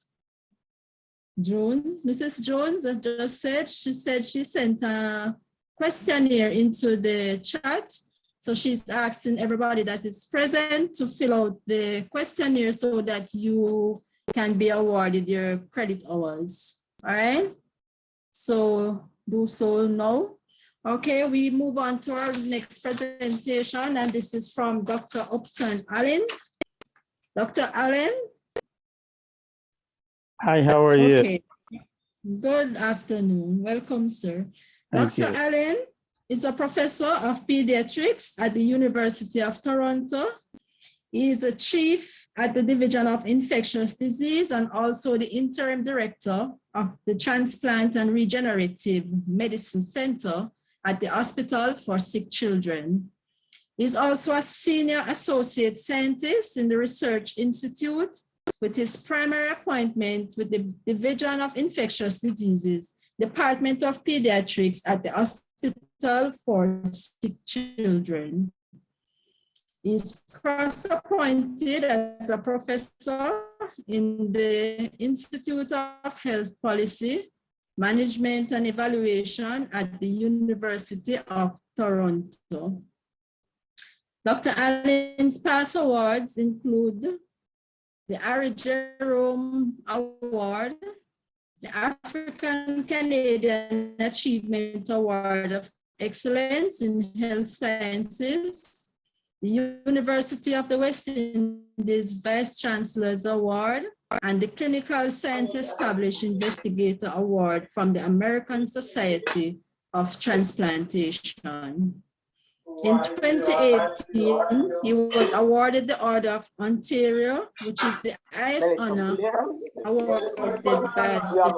[SPEAKER 2] Jones, Mrs. Jones just said. She said she sent a questionnaire into the chat. So she's asking everybody that is present to fill out the questionnaire so that you can be awarded your credit hours. All right. So do so now. Okay, we move on to our next presentation, and this is from Dr. Upton Allen. Dr. Allen.
[SPEAKER 7] Hi, how are you?
[SPEAKER 2] Okay. Good afternoon. Welcome, sir. Dr. Allen is a professor of pediatrics at the University of Toronto. He is the chief at the Division of Infectious Disease and also the interim director of the Transplant and Regenerative Medicine Center at the Hospital for Sick Children. He's also a senior associate scientist in the Research Institute, with his primary appointment with the Division of Infectious Diseases, Department of Pediatrics at the Hospital for Sick Children. He's cross-appointed as a professor in the Institute of Health Policy, Management and Evaluation at the University of Toronto. Dr. Allen's past awards include the Harry Jerome Award, the African Canadian Achievement Award of Excellence in Health Sciences, the University of the West Indies Vice Chancellor's Award, and the Clinical Science Established Investigator Award from the American Society of Transplantation. In 2018, he was awarded the Order of Ontario, which is the highest honor awarded by the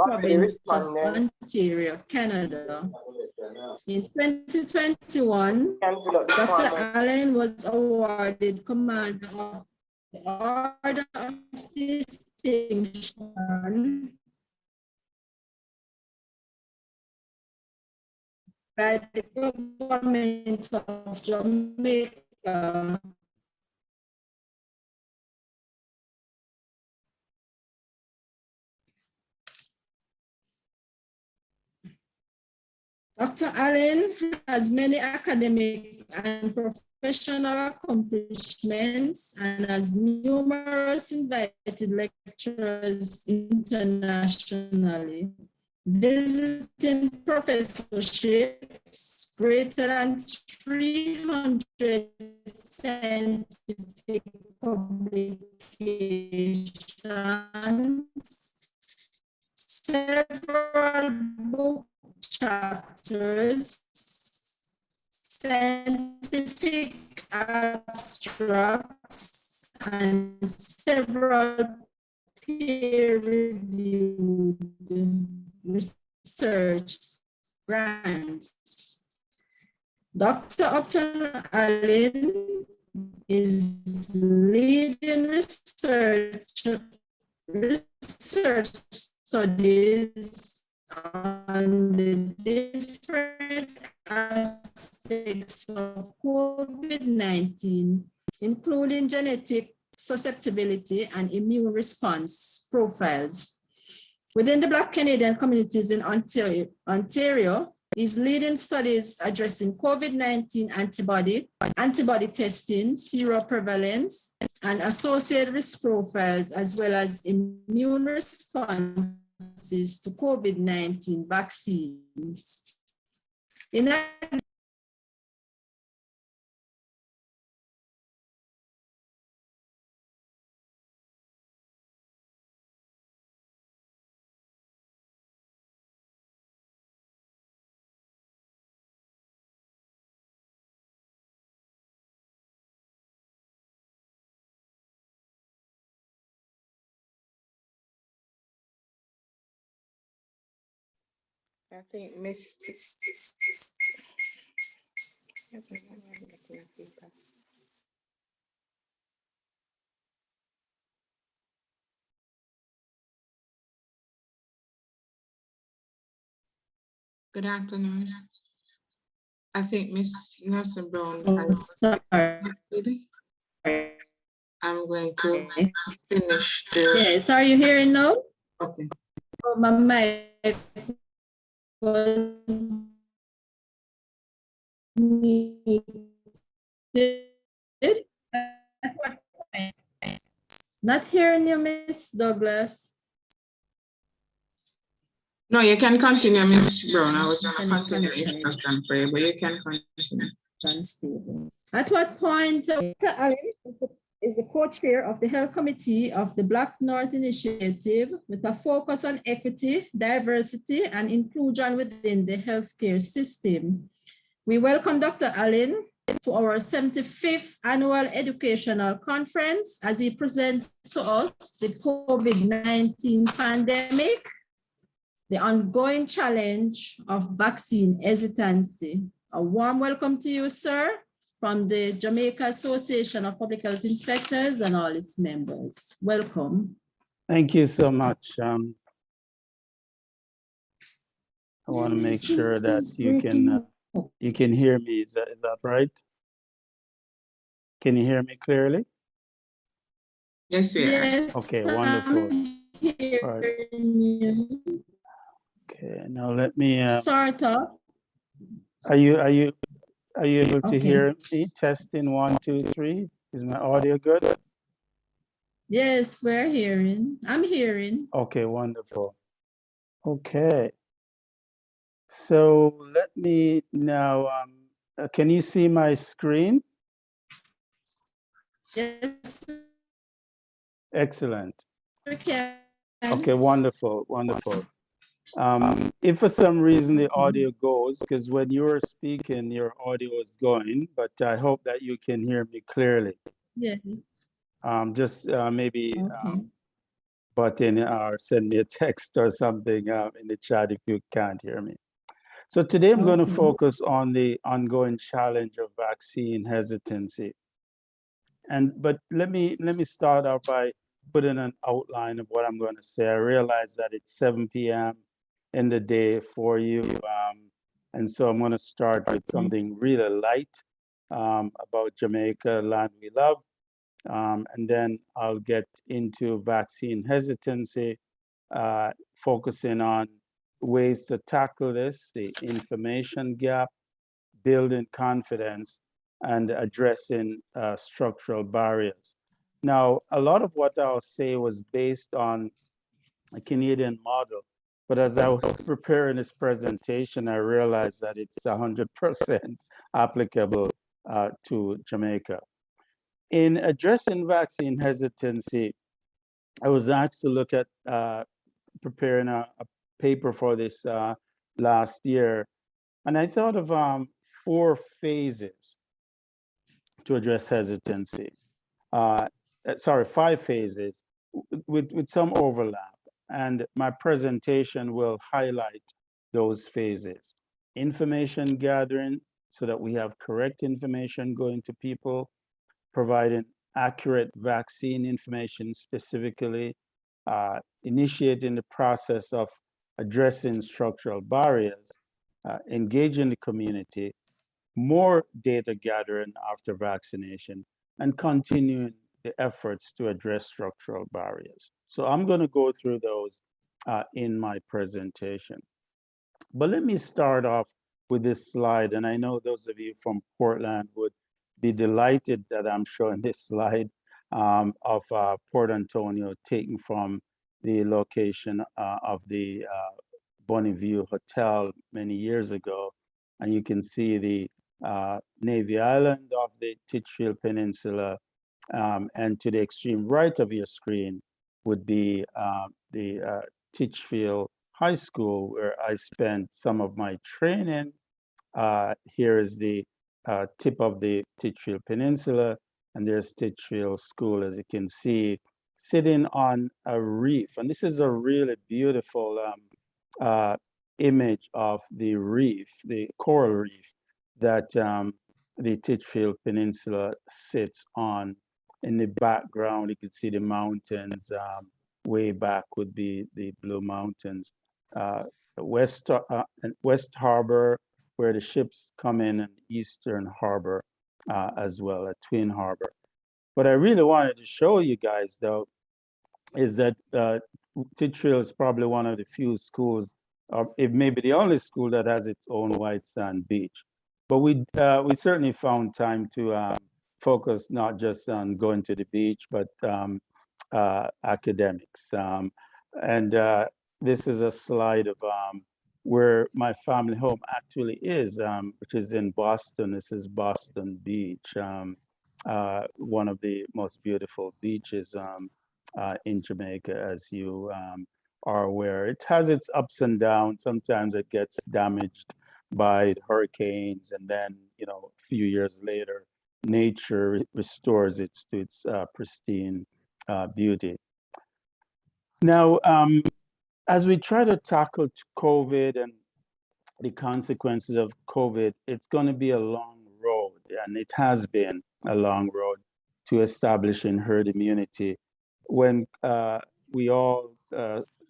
[SPEAKER 2] province of Ontario, Canada. In 2021, Dr. Allen was awarded Commander of the Order of Distinction by the government of Jamaica. Dr. Allen has many academic and professional accomplishments and has numerous invited lecturers internationally, visiting professorships, greater than 300 scientific publications, several book chapters, scientific abstracts, and several peer-reviewed research grants. Dr. Upton Allen is leading research studies on the different aspects of COVID-19, including genetic susceptibility and immune response profiles. Within the Black Canadian communities in Ontario, is leading studies addressing COVID-19 antibody testing, seroprevalence, and associated risk profiles, as well as immune responses to COVID-19 vaccines. In
[SPEAKER 7] I think Miss.
[SPEAKER 4] Good afternoon. I think Miss Nelson Brown
[SPEAKER 2] Oh,
[SPEAKER 4] has.
[SPEAKER 2] sorry.
[SPEAKER 4] I'm going to finish the.
[SPEAKER 2] Yes, are you hearing now?
[SPEAKER 4] Okay.
[SPEAKER 2] Oh, my mic was muted. Not hearing you, Miss Douglas.
[SPEAKER 4] No, you can continue, Miss Brown. I was going to
[SPEAKER 2] Internet
[SPEAKER 4] continue the
[SPEAKER 2] connection is
[SPEAKER 4] instruction for you, but you can continue.
[SPEAKER 2] unstable. At what point, Dr. Allen is the co-chair of the Health Committee of the Black North Initiative with a focus on equity, diversity, and inclusion within the healthcare system. We welcome Dr. Allen to our 75th annual educational conference as he presents to us the COVID-19 pandemic, the ongoing challenge of vaccine hesitancy. A warm welcome to you, sir, from the Jamaica Association of Public Health Inspectors and all its members. Welcome.
[SPEAKER 8] Thank you so much. I want to make sure that you can hear me. Is that right? Can you hear me clearly?
[SPEAKER 4] Yes, sir.
[SPEAKER 2] Yes.
[SPEAKER 8] Okay, wonderful. All right. Okay, now let me.
[SPEAKER 2] Sort of.
[SPEAKER 8] Are you Are you able to
[SPEAKER 2] Okay.
[SPEAKER 8] hear me? Testing 1, 2, 3. Is my audio good?
[SPEAKER 2] Yes, we're hearing. I'm hearing.
[SPEAKER 8] Okay, wonderful. Okay. So let me now, can you see my screen?
[SPEAKER 2] Yes,
[SPEAKER 8] Excellent.
[SPEAKER 2] we can.
[SPEAKER 8] Okay, wonderful, wonderful. If for some reason the audio goes, because when you were speaking, your audio is going, but I hope that you can hear me clearly.
[SPEAKER 2] Yes.
[SPEAKER 8] Just maybe
[SPEAKER 2] Okay.
[SPEAKER 8] button or send me a text or something in the chat if you can't hear me. So today I'm going to
[SPEAKER 2] Okay.
[SPEAKER 8] focus on the ongoing challenge of vaccine hesitancy. But let me start out by putting an outline of what I'm going to say. I realize that it's 7 p.m. in the day for you. And so I'm going to start with something really light about Jamaica, land we love. And then I'll get into vaccine hesitancy, focusing on ways to tackle this, the information gap, building confidence, and addressing structural barriers. Now, a lot of what I'll say was based on a Canadian model, but as I was preparing this presentation, I realized that it's 100% applicable to Jamaica. In addressing vaccine hesitancy, I was asked to look at preparing a paper for this last year, and I thought of 4 phases to address hesitancy. Sorry, 5 phases with some overlap. And my presentation will highlight those phases. Information gathering so that we have correct information going to people, providing accurate vaccine information specifically, initiating the process of addressing structural barriers, engaging the community, more data gathering after vaccination, and continuing the efforts to address structural barriers. So I'm going to go through those in my presentation. But let me start off with this slide. And I know those of you from Portland would be delighted that I'm showing this slide of Port Antonio, taken from the location of the Bonneview Hotel many years ago. And you can see the Navy Island of the Titchfield Peninsula. And to the extreme right of your screen would be the Titchfield High School, where I spent some of my training. Here is the tip of the Titchfield Peninsula, and there's Titchfield School, as you can see, sitting on a reef. And this is a really beautiful image of the reef, the coral reef that the Titchfield Peninsula sits on. In the background, you can see the mountains. Way back would be the Blue Mountains. West Harbor, where the ships come in, and Eastern Harbor as well, a twin harbor. What I really wanted to show you guys, though, is that Titchfield is probably one of the few schools, or it may be the only school that has its own white sand beach. But we certainly found time to focus not just on going to the beach, but academics. And this is a slide of where my family home actually is, which is in Boston. This is Boston Beach, one of the most beautiful beaches in Jamaica, as you are aware. It has its ups and downs. Sometimes it gets damaged by hurricanes, and then, you know, a few years later, nature restores it to its pristine beauty. Now, as we try to tackle COVID and the consequences of COVID, it's going to be a long road, and it has been a long road to establishing herd immunity. When we all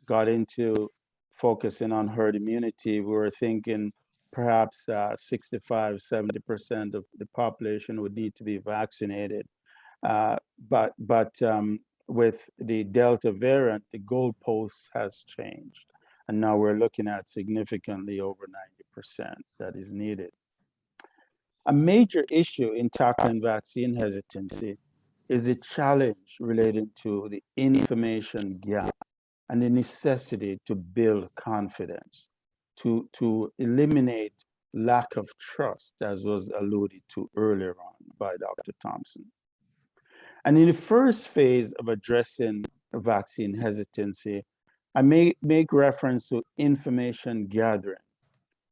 [SPEAKER 8] got into focusing on herd immunity, we were thinking perhaps 65, 70% of the population would need to be vaccinated. But with the Delta variant, the goalpost has changed. And now we're looking at significantly over 90% that is needed. A major issue in tackling vaccine hesitancy is a challenge relating to the information gap and the necessity to build confidence, to eliminate lack of trust, as was alluded to earlier on by Dr. Thompson. And in the first phase of addressing vaccine hesitancy, I may make reference to information gathering,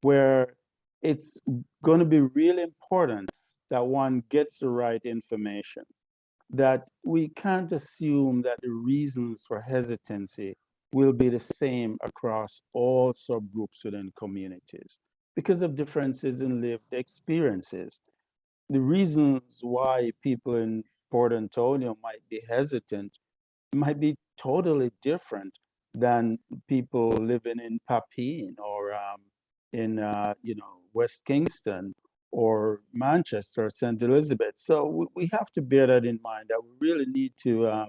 [SPEAKER 8] where it's going to be really important that one gets the right information, that we can't assume that the reasons for hesitancy will be the same across all subgroups within communities because of differences in lived experiences. The reasons why people in Port Antonio might be hesitant might be totally different than people living in Papine or in West Kingston or Manchester, St. Elizabeth. So we have to bear that in mind, that we really need to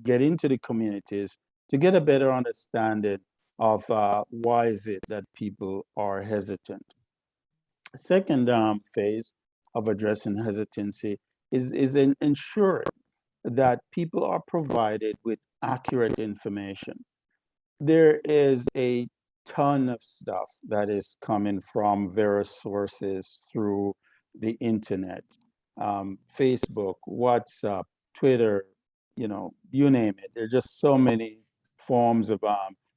[SPEAKER 8] get into the communities to get a better understanding of why is it that people are hesitant. Second phase of addressing hesitancy is in ensuring that people are provided with accurate information. There is a ton of stuff that is coming from various sources through the internet, Facebook, WhatsApp, Twitter, you name it. There's just so many forms of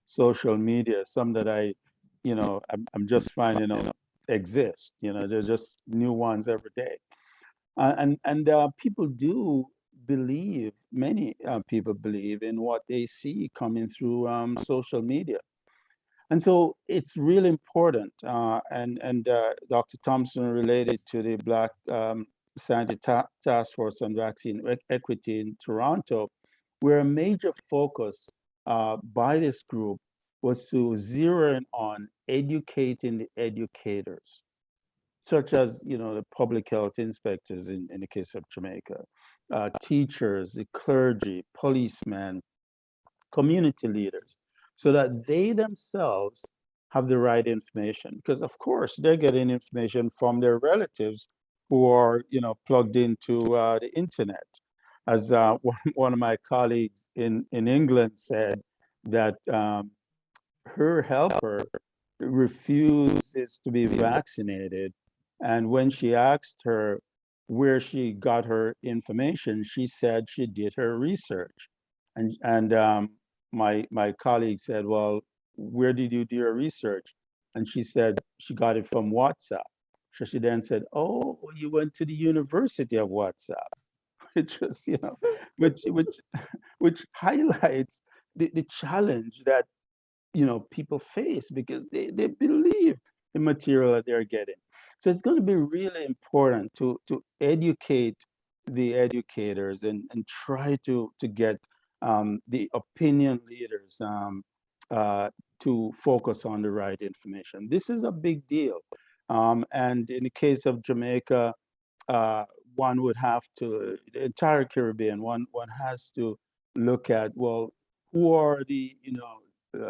[SPEAKER 8] social media, some that I'm just finding out exist. There's just new ones every day. And people do believe, many people believe in what they see coming through social media. And so it's really important. And Dr. Thompson related to the Black Scientific Task Force on Vaccine Equity in Toronto, where a major focus by this group was to zero in on educating the educators, such as the public health inspectors in the case of Jamaica, teachers, the clergy, policemen, community leaders, so that they themselves have the right information. Because of course they're getting information from their relatives who are plugged into the internet. As one of my colleagues in England said, that her helper refuses to be vaccinated. And when she asked her where she got her information, she said she did her research. And my colleague said, well, where did you do your research? And she said she got it from WhatsApp. So she then said, oh, you went to the University of WhatsApp, which was, which highlights the challenge that people face, because they believe the material that they're getting. So it's going to be really important to educate the educators and try to get the opinion leaders to focus on the right information. This is a big deal. And in the case of Jamaica, one would have to, the entire Caribbean, one has to look at, well, who are the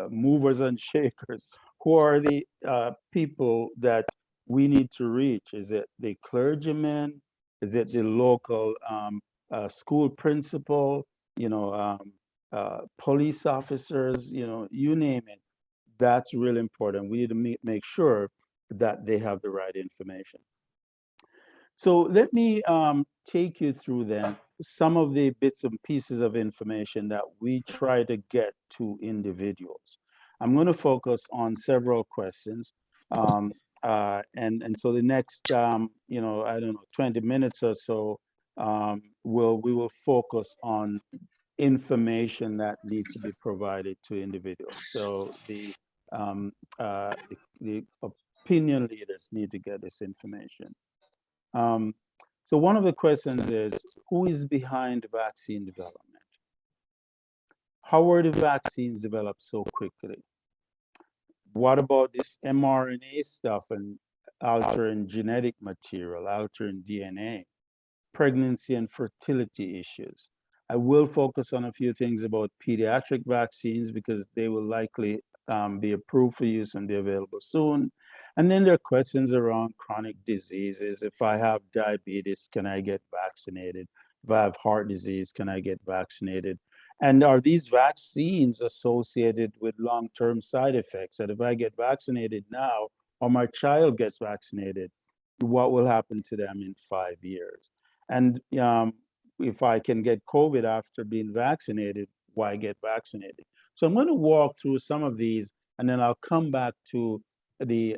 [SPEAKER 8] movers and shakers? Who are the people that we need to reach? Is it the clergyman? Is it the local school principal? Police officers? You name it. That's really important. We need to make sure that they have the right information. So let me take you through then some of the bits and pieces of information that we try to get to individuals. I'm going to focus on several questions. And so the next, I don't know, 20 minutes or so, we will focus on information that needs to be provided to individuals. So the opinion leaders need to get this information. So one of the questions is, who is behind vaccine development? How were the vaccines developed so quickly? What about this mRNA stuff and altering genetic material, altering DNA, pregnancy and fertility issues? I will focus on a few things about pediatric vaccines because they will likely be approved for use and be available soon. And then there are questions around chronic diseases. If I have diabetes, can I get vaccinated? If I have heart disease, can I get vaccinated? And are these vaccines associated with long-term side effects? That if I get vaccinated now, or my child gets vaccinated, what will happen to them in 5 years? And if I can get COVID after being vaccinated, why get vaccinated? So I'm going to walk through some of these, and then I'll come back to the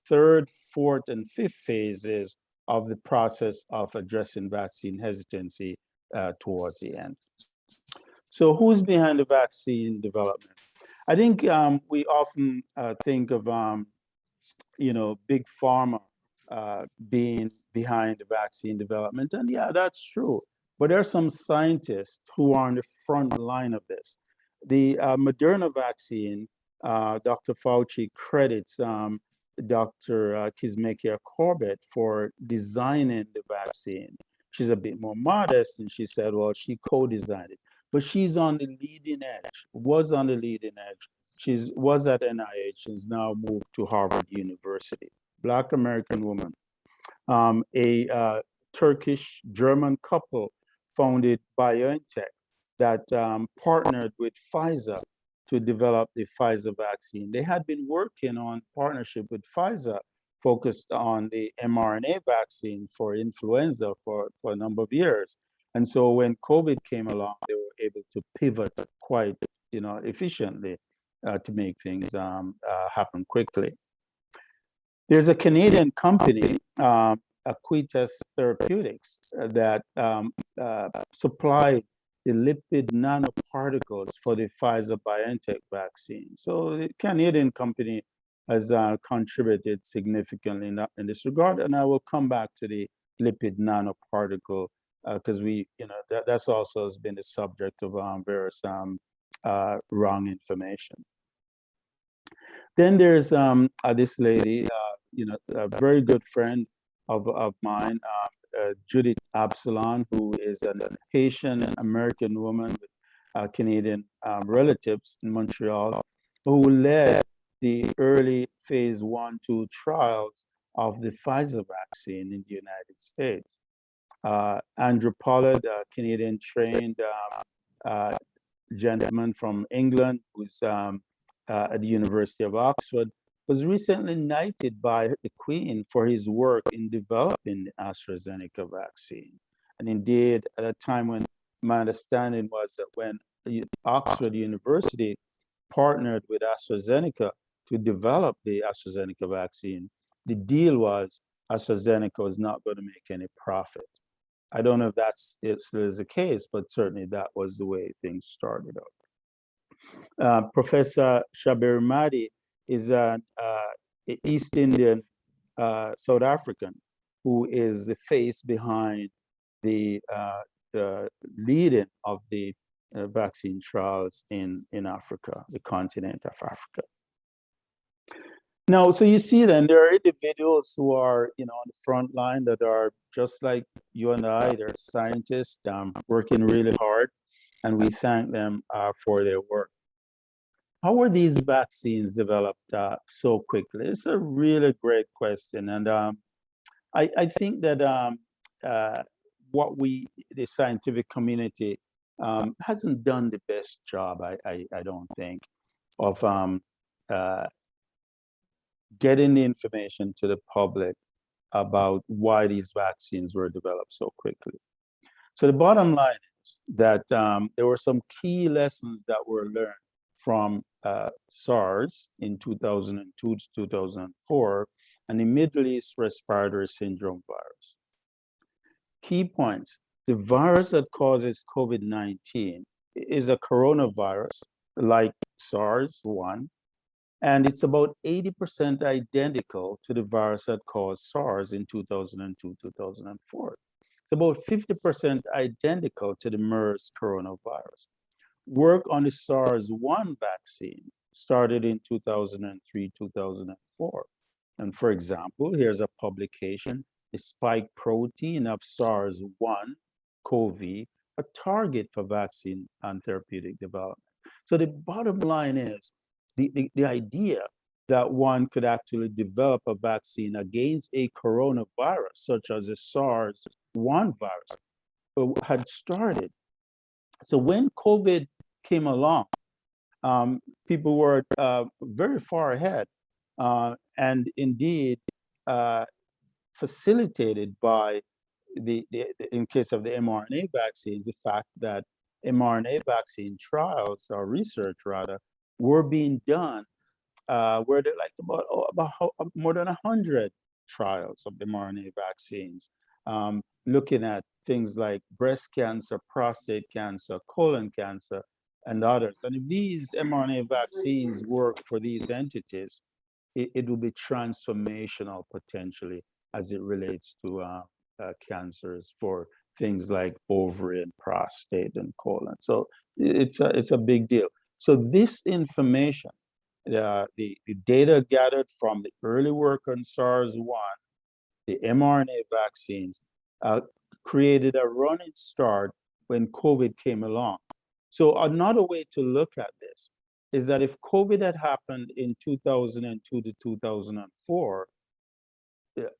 [SPEAKER 8] third, fourth, and fifth phases of the process of addressing vaccine hesitancy towards the end. So who's behind the vaccine development? I think we often think of, big pharma being behind the vaccine development. And yeah, that's true. But there are some scientists who are on the front line of this. The Moderna vaccine, Dr. Fauci credits Dr. Kizzmekia Corbett for designing the vaccine. She's a bit more modest, and she said, well, she co-designed it. But she's on the leading edge, was on the leading edge. She was at NIH and has now moved to Harvard University. Black American woman. A Turkish-German couple founded BioNTech that partnered with Pfizer to develop the Pfizer vaccine. They had been working on partnership with Pfizer focused on the mRNA vaccine for influenza for a number of years. And so when COVID came along, they were able to pivot quite efficiently to make things happen quickly. There's a Canadian company, Aquitas Therapeutics, that supplied the lipid nanoparticles for the Pfizer-BioNTech vaccine. So the Canadian company has contributed significantly in this regard, and I will come back to the lipid nanoparticle because that's also has been the subject of various wrong information. Then there's this lady, a very good friend of mine, Judith Absalon, who is a Haitian American woman with Canadian relatives in Montreal, who led the early phase 1-2 trials of the Pfizer vaccine in the United States. Andrew Pollard, a Canadian trained gentleman from England, who's at the University of Oxford, was recently knighted by the Queen for his work in developing the AstraZeneca vaccine. And indeed, at a time when my understanding was that when Oxford University partnered with AstraZeneca to develop the AstraZeneca vaccine, the deal was AstraZeneca was not going to make any profit. I don't know if that's still is the case, but certainly that was the way things started out. Professor Shabir Madi is an East Indian South African who is the face behind the leading of the vaccine trials in Africa, the continent of Africa. Now, so you see then there are individuals who are on the front line that are just like you and I. They're scientists working really hard, and we thank them for their work. How were these vaccines developed so quickly? It's a really great question. And I think that the scientific community hasn't done the best job, I don't think, of getting the information to the public about why these vaccines were developed so quickly. So the bottom line is that there were some key lessons that were learned from SARS in 2002 to 2004 and the Middle East respiratory syndrome virus. Key points: the virus that causes COVID-19 is a coronavirus like SARS-1, and it's about 80% identical to the virus that caused SARS in 2002, 2004. It's about 50% identical to the MERS coronavirus. Work on the SARS-1 vaccine started in 2003, 2004. And for example, here's a publication, the spike protein of SARS-1-CoV, a target for vaccine and therapeutic development. So the bottom line is, the idea that one could actually develop a vaccine against a coronavirus, such as the SARS-1 virus, had started. So when COVID came along, people were very far ahead, and indeed facilitated by in case of the mRNA vaccines, the fact that mRNA vaccine trials or research rather were being done, where there like about more than 100 trials of mRNA vaccines, looking at things like breast cancer, prostate cancer, colon cancer, and others. And if these mRNA vaccines work for these entities, it will be transformational potentially as it relates to cancers for things like ovarian, prostate, and colon. So it's a big deal. So this information, the data gathered from the early work on SARS-1, the mRNA vaccines, created a running start when COVID came along. So another way to look at this is that if COVID had happened in 2002 to 2004,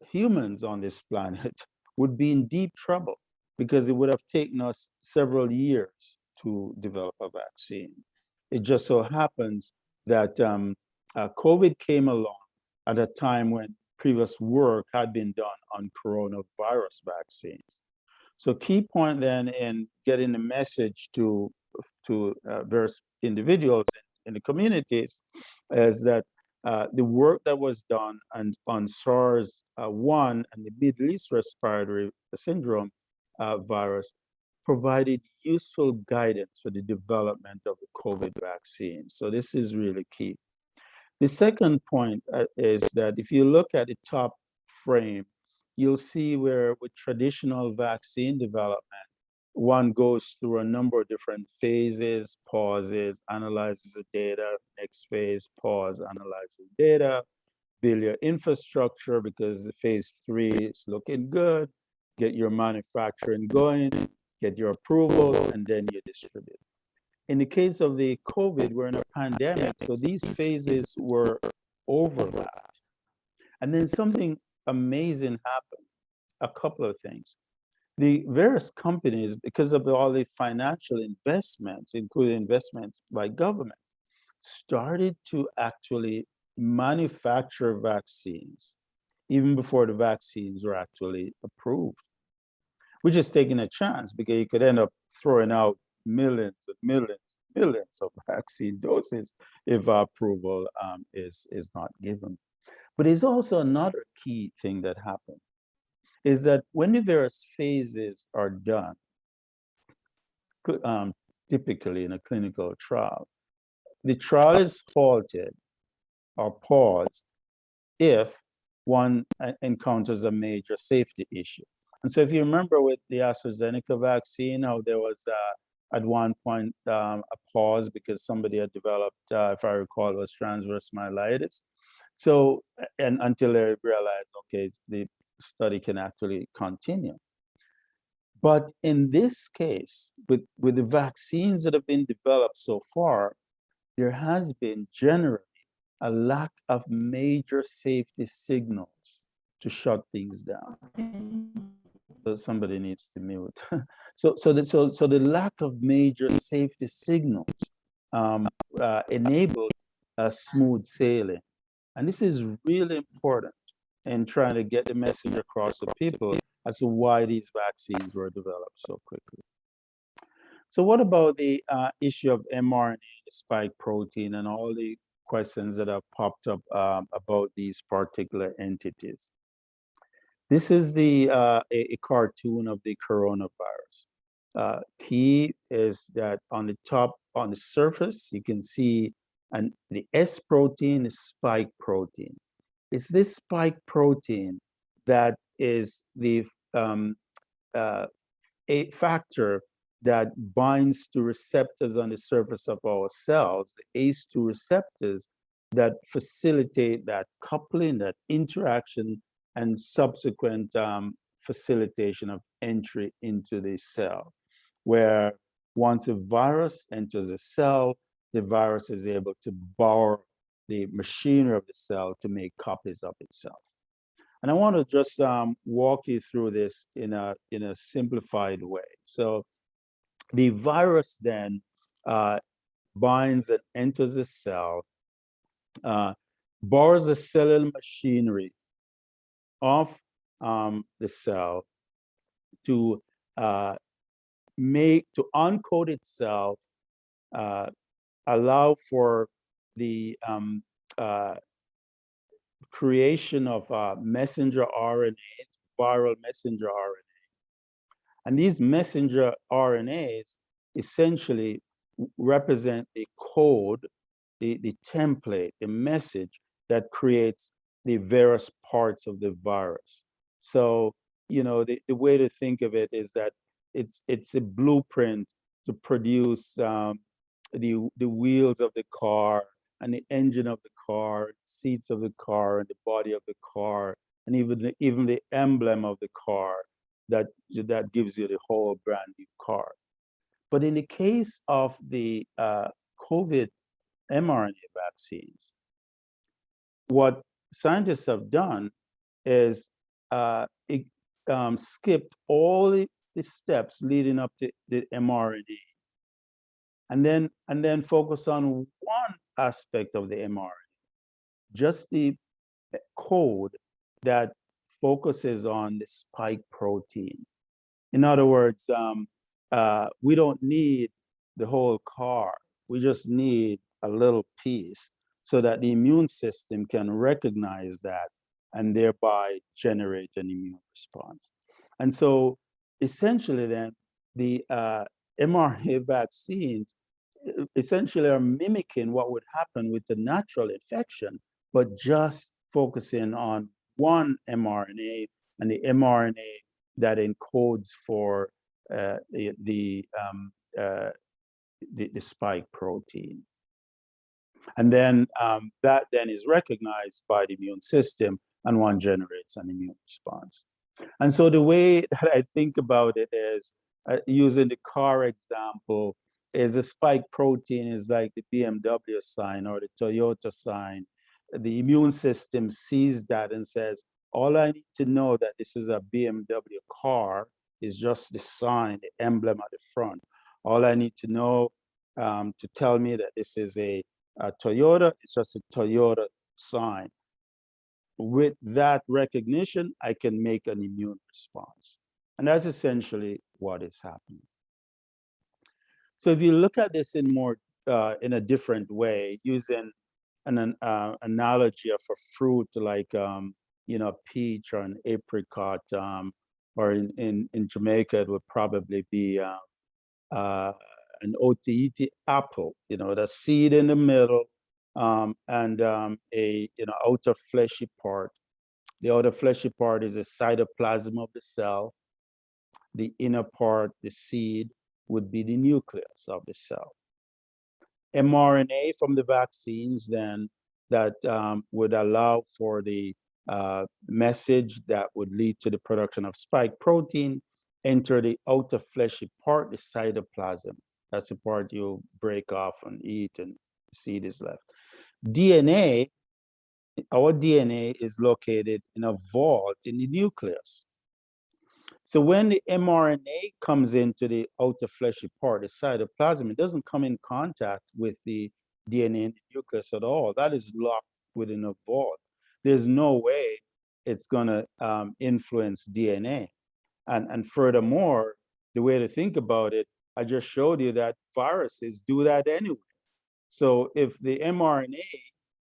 [SPEAKER 8] humans on this planet would be in deep trouble because it would have taken us several years to develop a vaccine. It just so happens that COVID came along at a time when previous work had been done on coronavirus vaccines. So key point then in getting the message to various individuals in the communities is that the work that was done on SARS-1 and the Middle East respiratory syndrome virus provided useful guidance for the development of the COVID vaccine. So this is really key. The second point is that if you look at the top frame, you'll see where with traditional vaccine development, one goes through a number of different phases, pauses, analyzes the data, next phase, pause, analyzes data, build your infrastructure because the phase 3 is looking good, get your manufacturing going, get your approval, and then you distribute. In the case of the COVID, we're in a pandemic, so these phases were overlapped. And then something amazing happened, a couple of things. The various companies, because of all the financial investments, including investments by government, started to actually manufacture vaccines even before the vaccines were actually approved. We're just taking a chance because you could end up throwing out millions and millions and millions of vaccine doses if approval is not given. But there's also another key thing that happened, is that when the various phases are done, typically in a clinical trial, the trial is halted or paused if one encounters a major safety issue. And so if you remember with the AstraZeneca vaccine, how there was at one point a pause because somebody had developed, if I recall, it was transverse myelitis. So, and until they realized, okay, the study can actually continue. But in this case, with the vaccines that have been developed so far, there has been generally a lack of major safety signals to shut things down. So somebody needs to mute. So the lack of major safety signals enabled smooth sailing. And this is really important in trying to get the message across to people as to why these vaccines were developed so quickly. So what about the issue of mRNA, the spike protein, and all the questions that have popped up about these particular entities? This is a cartoon of the coronavirus. Key is that on the top, on the surface, you can see the S protein is spike protein. It's this spike protein that is the a factor that binds to receptors on the surface of our cells, the ACE2 receptors that facilitate that coupling, that interaction, and subsequent facilitation of entry into the cell, where once a virus enters a cell, the virus is able to borrow the machinery of the cell to make copies of itself. And I want to just walk you through this in a simplified way. So the virus then binds and enters the cell, borrows the cellular machinery of the cell to uncode itself, allow for the creation of messenger RNA, viral messenger RNA. And these messenger RNAs essentially represent the code, the template, the message that creates the various parts of the virus. So, you know, the way to think of it is that it's a blueprint to produce the wheels of the car and the engine of the car, seats of the car, and the body of the car, and even the emblem of the car that gives you the whole brand new car. But in the case of the COVID mRNA vaccines, what scientists have done is skipped all the steps leading up to the mRNA, and then focus on one aspect of the mRNA, just the code that focuses on the spike protein. In other words, we don't need the whole car. We just need a little piece so that the immune system can recognize that and thereby generate an immune response. And so essentially then, the mRNA vaccines essentially are mimicking what would happen with the natural infection, but just focusing on one mRNA, and the mRNA that encodes for the spike protein. And then that then is recognized by the immune system, and one generates an immune response. And so the way that I think about it is, using the car example, is a spike protein is like the BMW sign or the Toyota sign. The immune system sees that and says, all I need to know that this is a BMW car is just the sign, the emblem at the front. All I need to know to tell me that this is a Toyota, it's just a Toyota sign. With that recognition, I can make an immune response. And that's essentially what is happening. So if you look at this in a different way, using an analogy of a fruit like peach or an apricot, or in Jamaica it would probably be an otiiti apple. The seed in the middle, and a outer fleshy part. The outer fleshy part is the cytoplasm of the cell. The inner part, the seed, would be the nucleus of the cell. mRNA from the vaccines then that would allow for the message that would lead to the production of spike protein enter the outer fleshy part, the cytoplasm. That's the part you break off and eat, and the seed is left. DNA, our DNA is located in a vault in the nucleus. So when the mRNA comes into the outer fleshy part, the cytoplasm, it doesn't come in contact with the DNA in the nucleus at all. That is locked within a vault. There's no way it's going to influence DNA. And furthermore, the way to think about it, I just showed you that viruses do that anyway. So if the mRNA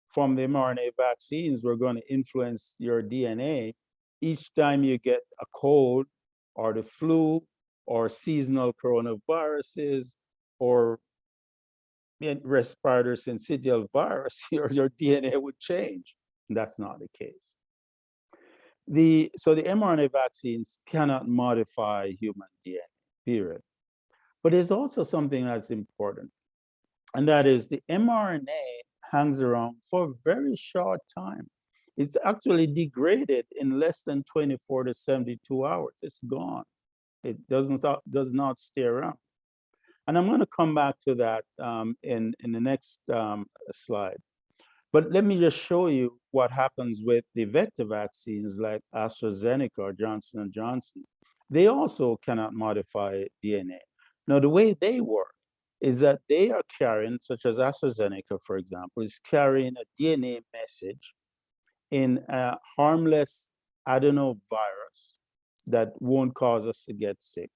[SPEAKER 8] from the mRNA vaccines were going to influence your DNA, each time you get a cold or the flu or seasonal coronaviruses or respiratory syncytial virus, your DNA would change. And that's not the case. So the mRNA vaccines cannot modify human DNA, period. But there's also something that's important, and that is the mRNA hangs around for a very short time. It's actually degraded in less than 24 to 72 hours. It's gone. It does not stay around. And I'm going to come back to that in the next slide. But let me just show you what happens with the vector vaccines like AstraZeneca or Johnson and Johnson. They also cannot modify DNA. Now, the way they work is that they are carrying, such as AstraZeneca, for example, is carrying a DNA message in a harmless adenovirus that won't cause us to get sick.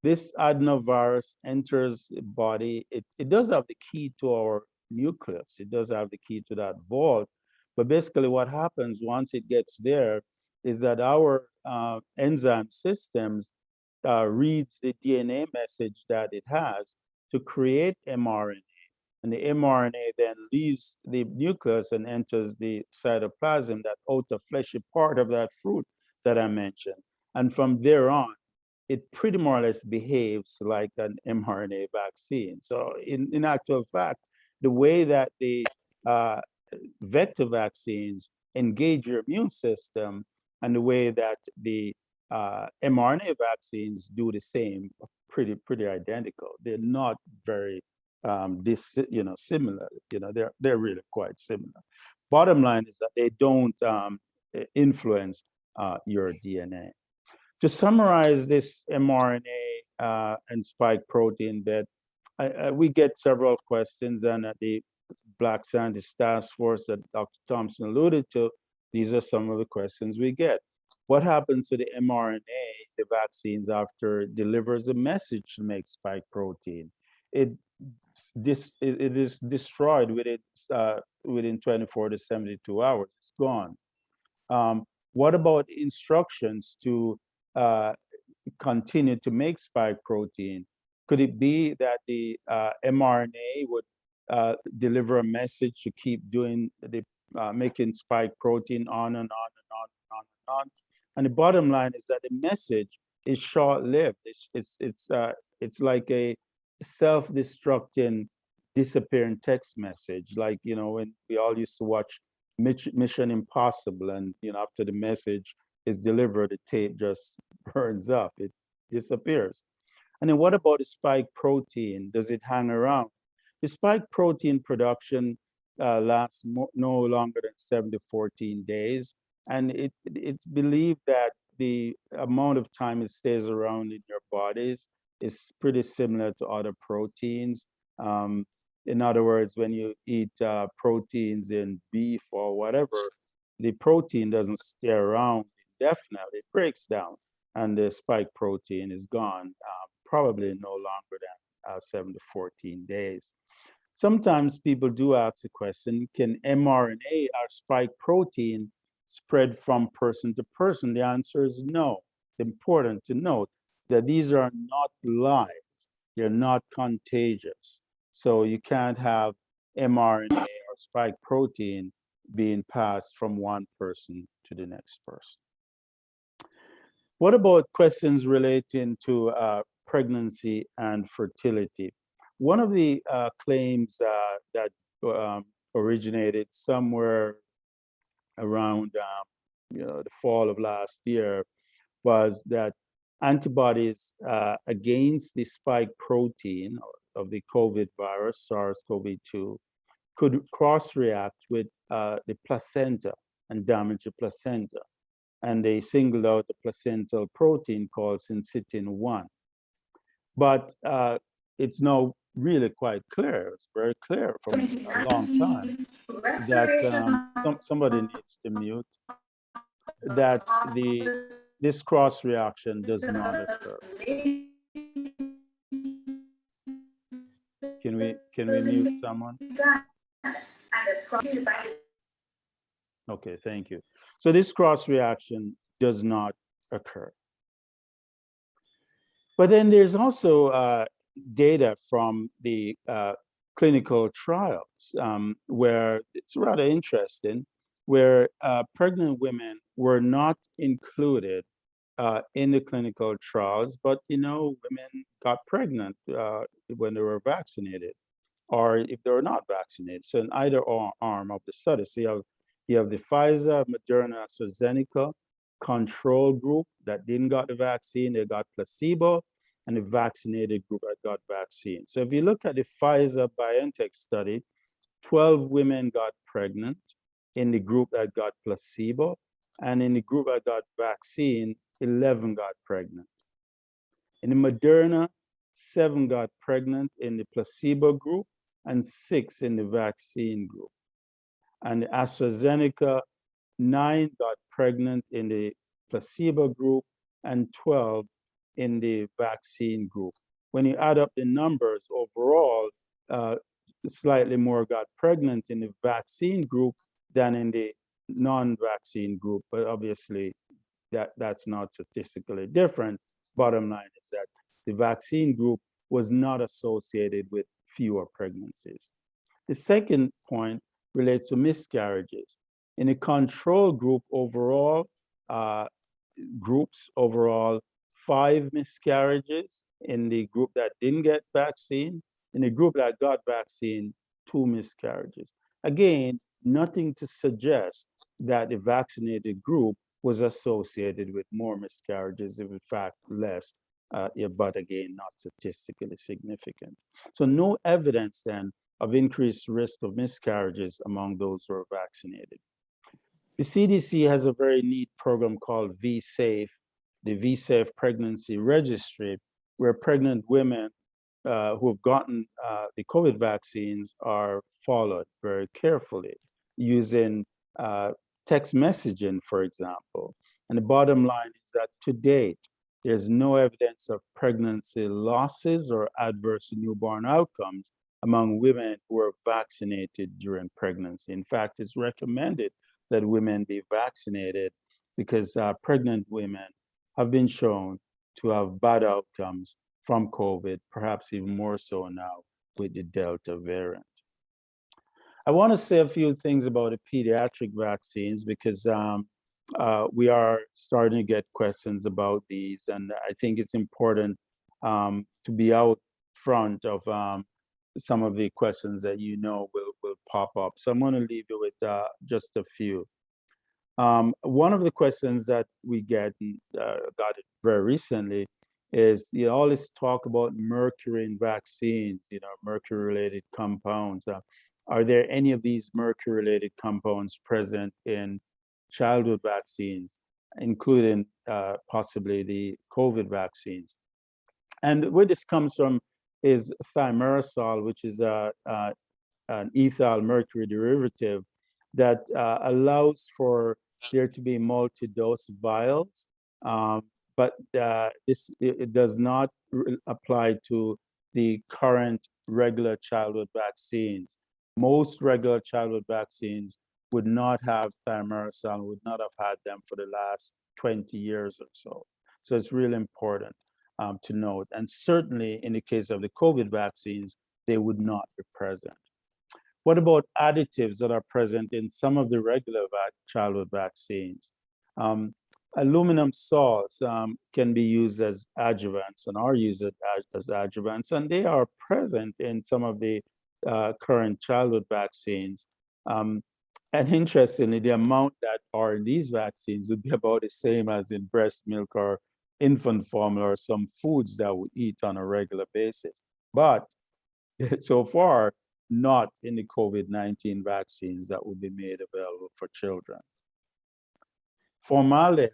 [SPEAKER 8] This adenovirus enters the body. It does have the key to our nucleus. It does have the key to that vault. But basically what happens once it gets there is that our enzyme systems reads the DNA message that it has to create mRNA. And the mRNA then leaves the nucleus and enters the cytoplasm, that outer fleshy part of that fruit that I mentioned. And from there on, it pretty more or less behaves like an mRNA vaccine. So in actual fact, the way that the vector vaccines engage your immune system and the way that the mRNA vaccines do the same, pretty identical. They're not very similar. They're really quite similar. Bottom line is that they don't influence your DNA. To summarize this mRNA and spike protein bit, we get several questions, and at the Black Scientist Task Force that Dr. Thompson alluded to, these are some of the questions we get. What happens to the mRNA, the vaccines, after it delivers a message to make spike protein? It is destroyed within 24 to 72 hours. It's gone. What about instructions to continue to make spike protein? Could it be that the mRNA would deliver a message to keep doing the making spike protein on and on and on and on and on? And the bottom line is that the message is short-lived. It's like a self-destructing, disappearing text message. Like, when we all used to watch Mission Impossible, and after the message is delivered, the tape just burns up, it disappears. And then what about the spike protein? Does it hang around? The spike protein production lasts no longer than 7 to 14 days. And it's believed that the amount of time it stays around in your bodies is pretty similar to other proteins. In other words, when you eat proteins in beef or whatever, the protein doesn't stay around indefinitely. It breaks down, and the spike protein is gone, probably no longer than 7 to 14 days. Sometimes people do ask the question, can mRNA or spike protein spread from person to person? The answer is no. It's important to note that these are not live. They're not contagious. So you can't have mRNA or spike protein being passed from one person to the next person. What about questions relating to pregnancy and fertility? One of the claims that originated somewhere around the fall of last year was that antibodies against the spike protein of the COVID virus, SARS-CoV-2, could cross-react with the placenta and damage the placenta. And they singled out the placental protein called syncytin-1. But it's now really quite clear, it's very clear from a long time, that somebody needs to mute, that this cross-reaction does not occur. Can we mute someone? Okay, thank you. So this cross-reaction does not occur. But then there's also data from the clinical trials where it's rather interesting, where pregnant women were not included in the clinical trials, but women got pregnant when they were vaccinated, or if they were not vaccinated. So in either arm of the study, so you have the Pfizer, Moderna, AstraZeneca control group that didn't got the vaccine, they got placebo, and the vaccinated group that got vaccine. So if you look at the Pfizer BioNTech study, 12 women got pregnant in the group that got placebo, and in the group that got vaccine, 11 got pregnant. In the Moderna, 7 got pregnant in the placebo group and 6 in the vaccine group. And the AstraZeneca, 9 got pregnant in the placebo group and 12 in the vaccine group. When you add up the numbers overall, slightly more got pregnant in the vaccine group than in the non-vaccine group, but obviously that's not statistically different. Bottom line is that the vaccine group was not associated with fewer pregnancies. The second point relates to miscarriages. In the control group overall, overall, 5 miscarriages. In the group that didn't get vaccine, in the group that got vaccine, 2 miscarriages. Again, nothing to suggest that the vaccinated group was associated with more miscarriages, in fact, less, but again, not statistically significant. So no evidence then of increased risk of miscarriages among those who are vaccinated. The CDC has a very neat program called VSafe, the VSafe Pregnancy Registry, where pregnant women who have gotten the COVID vaccines are followed very carefully using text messaging, for example. And the bottom line is that to date, there's no evidence of pregnancy losses or adverse newborn outcomes among women who are vaccinated during pregnancy. In fact, it's recommended that women be vaccinated because pregnant women have been shown to have bad outcomes from COVID, perhaps even more so now with the Delta variant. I want to say a few things about the pediatric vaccines because we are starting to get questions about these, and I think it's important to be out front of some of the questions that will pop up. So I'm going to leave you with just a few. One of the questions that we got it very recently is all this talk about mercury in vaccines, mercury-related compounds. Are there any of these mercury-related compounds present in childhood vaccines, including possibly the COVID vaccines? And where this comes from is thimerosal, which is an ethyl mercury derivative that allows for there to be multi-dose vials, but it does not apply to the current regular childhood vaccines. Most regular childhood vaccines would not have thimerosal, would not have had them for the last 20 years or so. So it's really important to note. And certainly in the case of the COVID vaccines, they would not be present. What about additives that are present in some of the regular childhood vaccines? Aluminum salts can be used as adjuvants and are used as adjuvants, and they are present in some of the current childhood vaccines. And interestingly, the amount that are in these vaccines would be about the same as in breast milk or infant formula or some foods that we eat on a regular basis. But so far, not in the COVID-19 vaccines that will be made available for children. Formaldehyde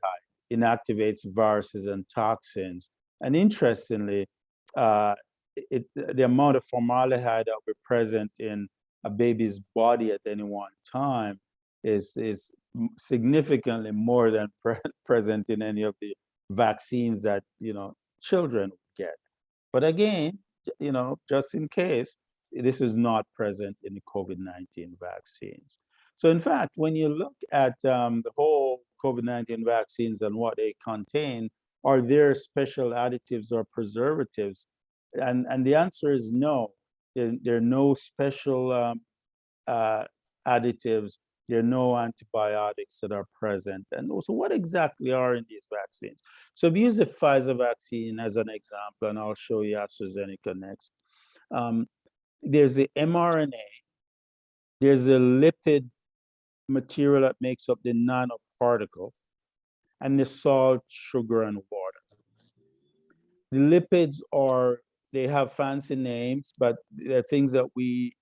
[SPEAKER 8] inactivates viruses and toxins. And interestingly, the amount of formaldehyde that will be present in a baby's body at any one time is significantly more than present in any of the vaccines that children get. But again, just in case, this is not present in the COVID-19 vaccines. So in fact, when you look at the whole COVID-19 vaccines and what they contain, are there special additives or preservatives? And the answer is no. There are no special additives. There are no antibiotics that are present. And also, what exactly are in these vaccines? So we use the Pfizer vaccine as an example, and I'll show you AstraZeneca next. There's the mRNA, there's a lipid material that makes up the nanoparticle, and the salt, sugar, and water. The lipids they have fancy names, but they're things that we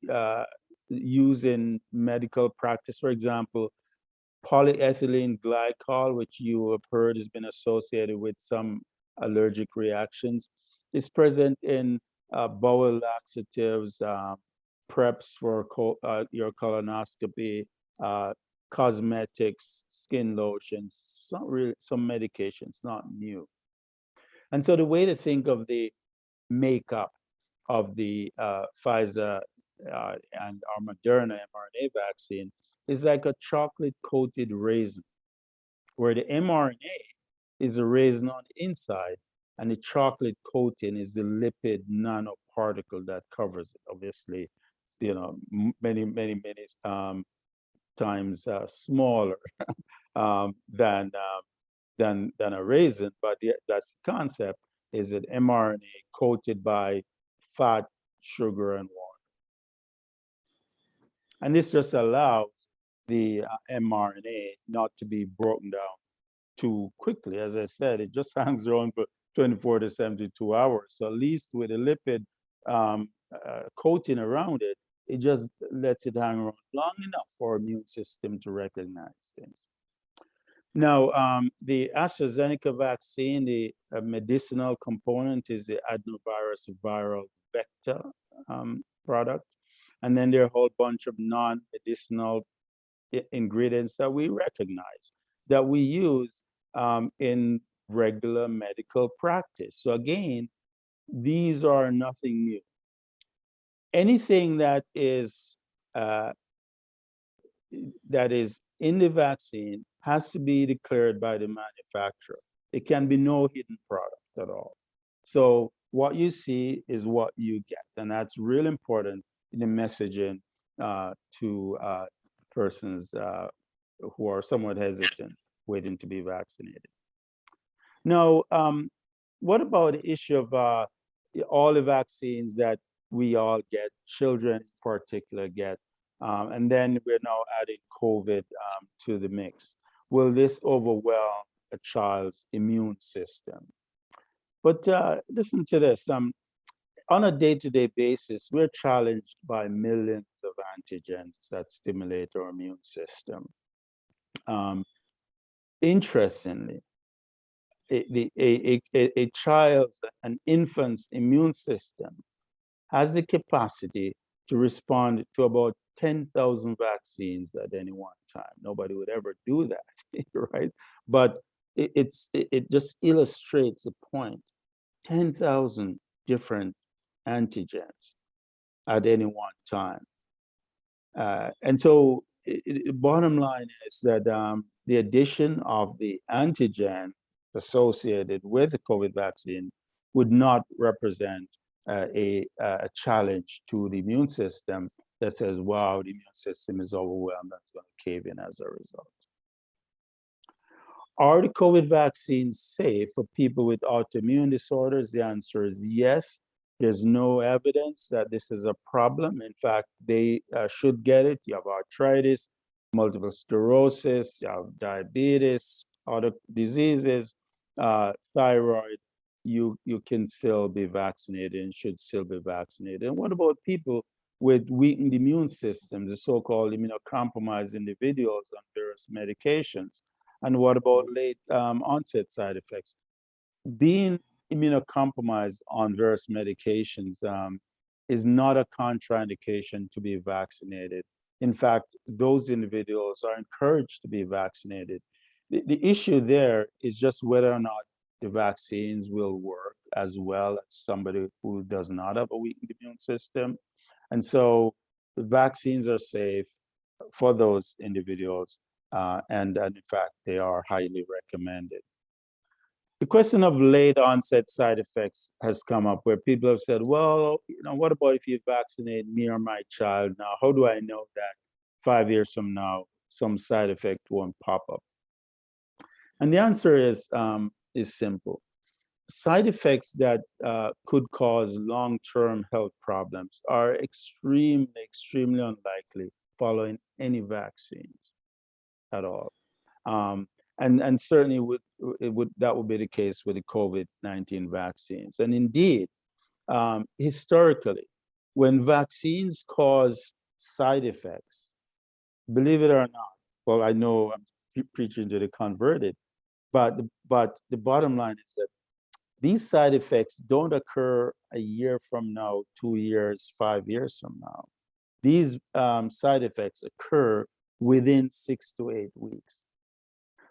[SPEAKER 8] used in medical practice. For example, polyethylene glycol, which you have heard has been associated with some allergic reactions, is present in bowel laxatives, preps for your colonoscopy, cosmetics, skin lotions, some medications, not new. And so the way to think of the makeup of the Pfizer and our Moderna mRNA vaccine is like a chocolate coated raisin, where the mRNA is a raisin on the inside and the chocolate coating is the lipid nanoparticle that covers it. Obviously, many times smaller than a raisin, but that's the concept, is that mRNA coated by fat, sugar, and water. And this just allows the mRNA not to be broken down too quickly. As I said, it just hangs around for 24 to 72 hours. So at least with a lipid coating around it, it just lets it hang around long enough for immune system to recognize things. Now, the AstraZeneca vaccine, the medicinal component is the adenovirus viral vector product. And then there are a whole bunch of non-medicinal ingredients that we recognize, that we use in regular medical practice. So again, these are nothing new. Anything that is in the vaccine has to be declared by the manufacturer. It can be no hidden product at all. So what you see is what you get, and that's real important in the messaging to persons who are somewhat hesitant waiting to be vaccinated. Now, what about the issue of all the vaccines that we all get, children in particular get, and then we're now adding COVID to the mix? Will this overwhelm a child's immune system? But listen to this. On a day-to-day basis, we're challenged by millions of antigens that stimulate our immune system. Interestingly, a child's, an infant's immune system has the capacity to respond to about 10,000 vaccines at any one time. Nobody would ever do that, right? But it just illustrates the point. 10,000 different antigens at any one time. And so bottom line is that the addition of the antigen associated with the COVID vaccine would not represent a challenge to the immune system that says, wow, the immune system is overwhelmed, that's going to cave in as a result. Are the COVID vaccines safe for people with autoimmune disorders? The answer is yes. There's no evidence that this is a problem. In fact, they should get it. You have arthritis, multiple sclerosis, you have diabetes, other diseases, thyroid. You can still be vaccinated and should still be vaccinated. And what about people with weakened immune systems, the so-called immunocompromised individuals on various medications? And what about late onset side effects? Being immunocompromised on various medications is not a contraindication to be vaccinated. In fact, those individuals are encouraged to be vaccinated. The issue there is just whether or not the vaccines will work as well as somebody who does not have a weakened immune system. And so the vaccines are safe for those individuals. And in fact, they are highly recommended. The question of late onset side effects has come up where people have said, well, what about if you vaccinate me or my child now? How do I know that 5 years from now, some side effect won't pop up? And the answer is simple. Side effects that could cause long-term health problems are extremely unlikely following any vaccines at all. And certainly that would be the case with the COVID-19 vaccines. And indeed, historically, when vaccines cause side effects, believe it or not, well, I know I'm preaching to the converted, but the bottom line is that these side effects don't occur a year from now, 2 years, 5 years from now. These side effects occur within 6 to 8 weeks.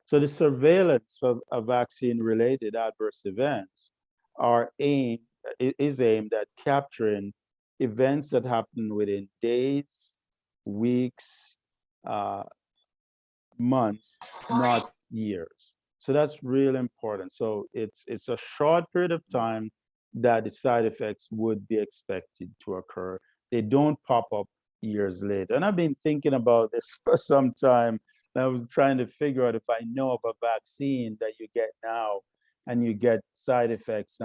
[SPEAKER 8] So the surveillance of vaccine-related adverse events is aimed at capturing events that happen within days, weeks, months, not years. So that's really important. So it's a short period of time that the side effects would be expected to occur. They don't pop up years later. And I've been thinking about this for some time. I was trying to figure out if I know of a vaccine that you get now and you get side effects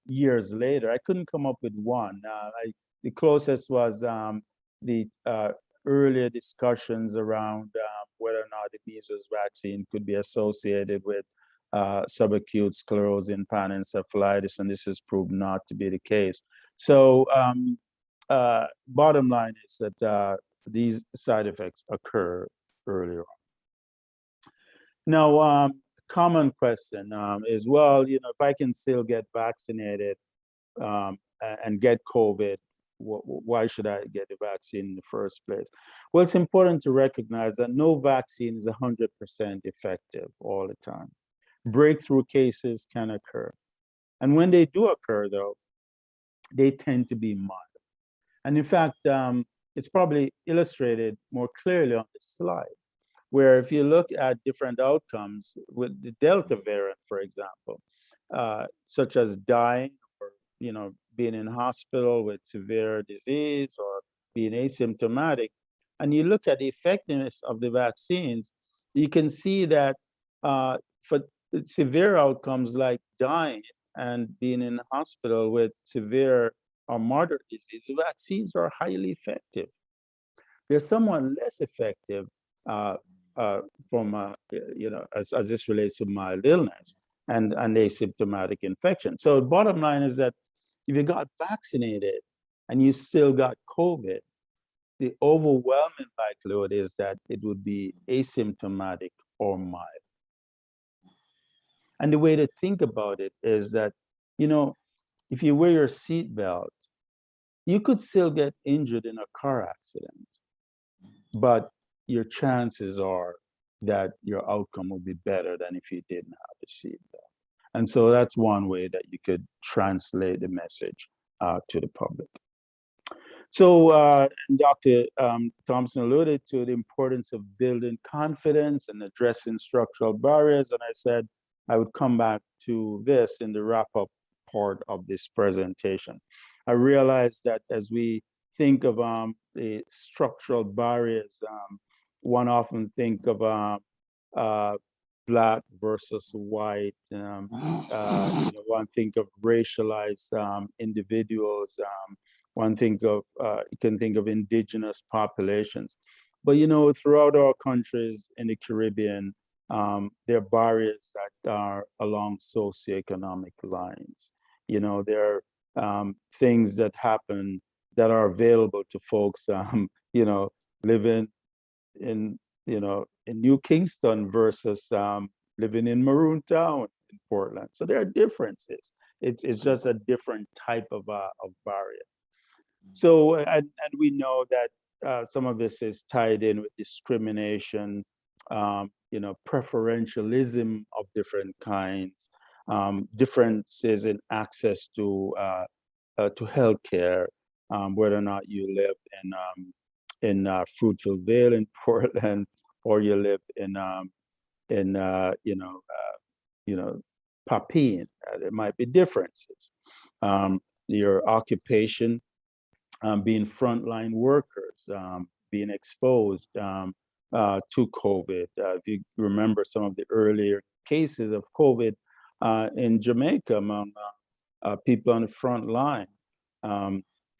[SPEAKER 8] years later. I couldn't come up with one. The closest was the earlier discussions around whether or not the measles vaccine could be associated with subacute sclerosing panencephalitis, and this has proved not to be the case. So bottom line is that these side effects occur earlier on. Now, common question is, well, if I can still get vaccinated and get COVID, why should I get the vaccine in the first place? Well, it's important to recognize that no vaccine is 100% effective all the time. Breakthrough cases can occur. And when they do occur, though, they tend to be mild. And in fact, it's probably illustrated more clearly on this slide, where if you look at different outcomes with the Delta variant, for example, such as dying or being in hospital with severe disease or being asymptomatic, and you look at the effectiveness of the vaccines, you can see that for severe outcomes like dying and being in hospital with severe or moderate disease, the vaccines are highly effective. They're somewhat less effective from as this relates to mild illness and asymptomatic infection. So bottom line is that if you got vaccinated and you still got COVID, the overwhelming likelihood is that it would be asymptomatic or mild. And the way to think about it is that, if you wear your seatbelt, you could still get injured in a car accident, but your chances are that your outcome will be better than if you didn't have a seatbelt. And so that's one way that you could translate the message to the public. So Dr. Thompson alluded to the importance of building confidence and addressing structural barriers. And I said I would come back to this in the wrap-up part of this presentation. I realized that as we think of the structural barriers, one often think of Black versus white. One think of racialized individuals. One think of you can think of indigenous populations, but throughout our countries in the Caribbean, there are barriers that are along socioeconomic lines. There are things that happen that are available to folks, living in New Kingston versus living in Maroon Town in Portland. So there are differences. It's just a different type of barrier. So, and we know that some of this is tied in with discrimination, preferentialism of different kinds, differences in access to healthcare, whether or not you live in Fruitville Vale in Portland, or you live in Papine. There might be differences. Your occupation, being frontline workers, being exposed to COVID. If you remember some of the earlier cases of COVID in Jamaica among people on the front line,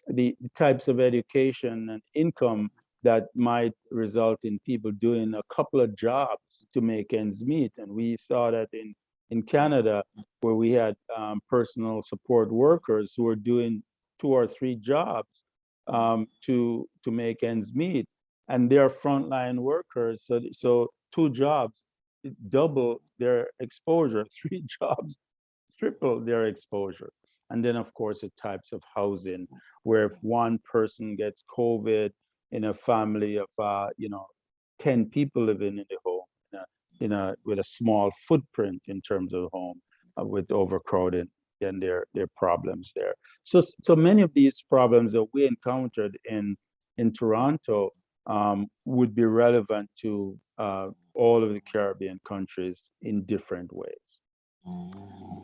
[SPEAKER 8] the types of education and income that might result in people doing a couple of jobs to make ends meet. And we saw that in Canada, where we had personal support workers who were doing 2 or 3 jobs to make ends meet, and they're frontline workers. So 2 jobs double their exposure, 3 jobs triple their exposure. And then, of course, the types of housing, where if one person gets COVID in a family of 10 people living in the home, with a small footprint in terms of home, with overcrowding, then there are problems there. So many of these problems that we encountered in Toronto would be relevant to all of the Caribbean countries in different ways.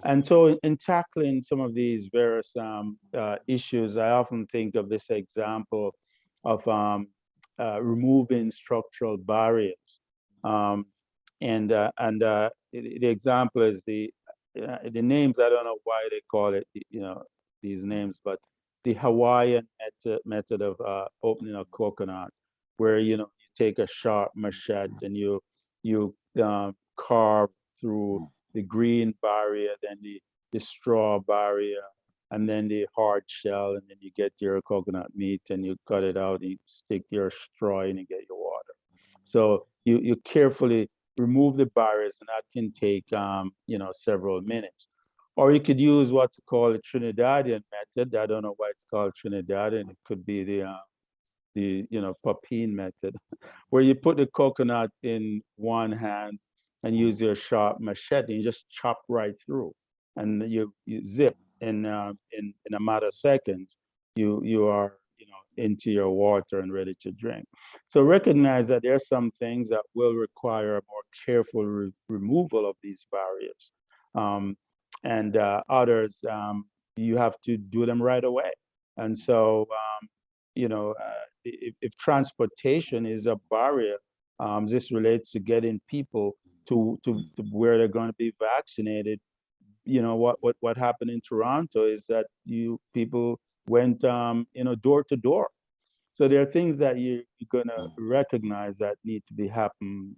[SPEAKER 8] And so in tackling some of these various issues, I often think of this example of removing structural barriers. The example is the names. I don't know why they call it, these names, but the Hawaiian method of opening a coconut, where you take a sharp machete and you carve through the green barrier, then the straw barrier, and then the hard shell, and then you get your coconut meat and you cut it out, and you stick your straw in and get your water. So you carefully remove the barriers, and that can take several minutes. Or you could use what's called a Trinidadian method. I don't know why it's called Trinidadian. It could be the Papine method, where you put the coconut in one hand and use your sharp machete, and you just chop right through, and you zip in a matter of seconds. You are into your water and ready to drink. So recognize that there are some things that will require a more careful removal of these barriers, and others you have to do them right away. And so if transportation is a barrier, this relates to getting people to where they're going to be vaccinated. What happened in Toronto is that people went door to door. So there are things that you're going to recognize that need to be happening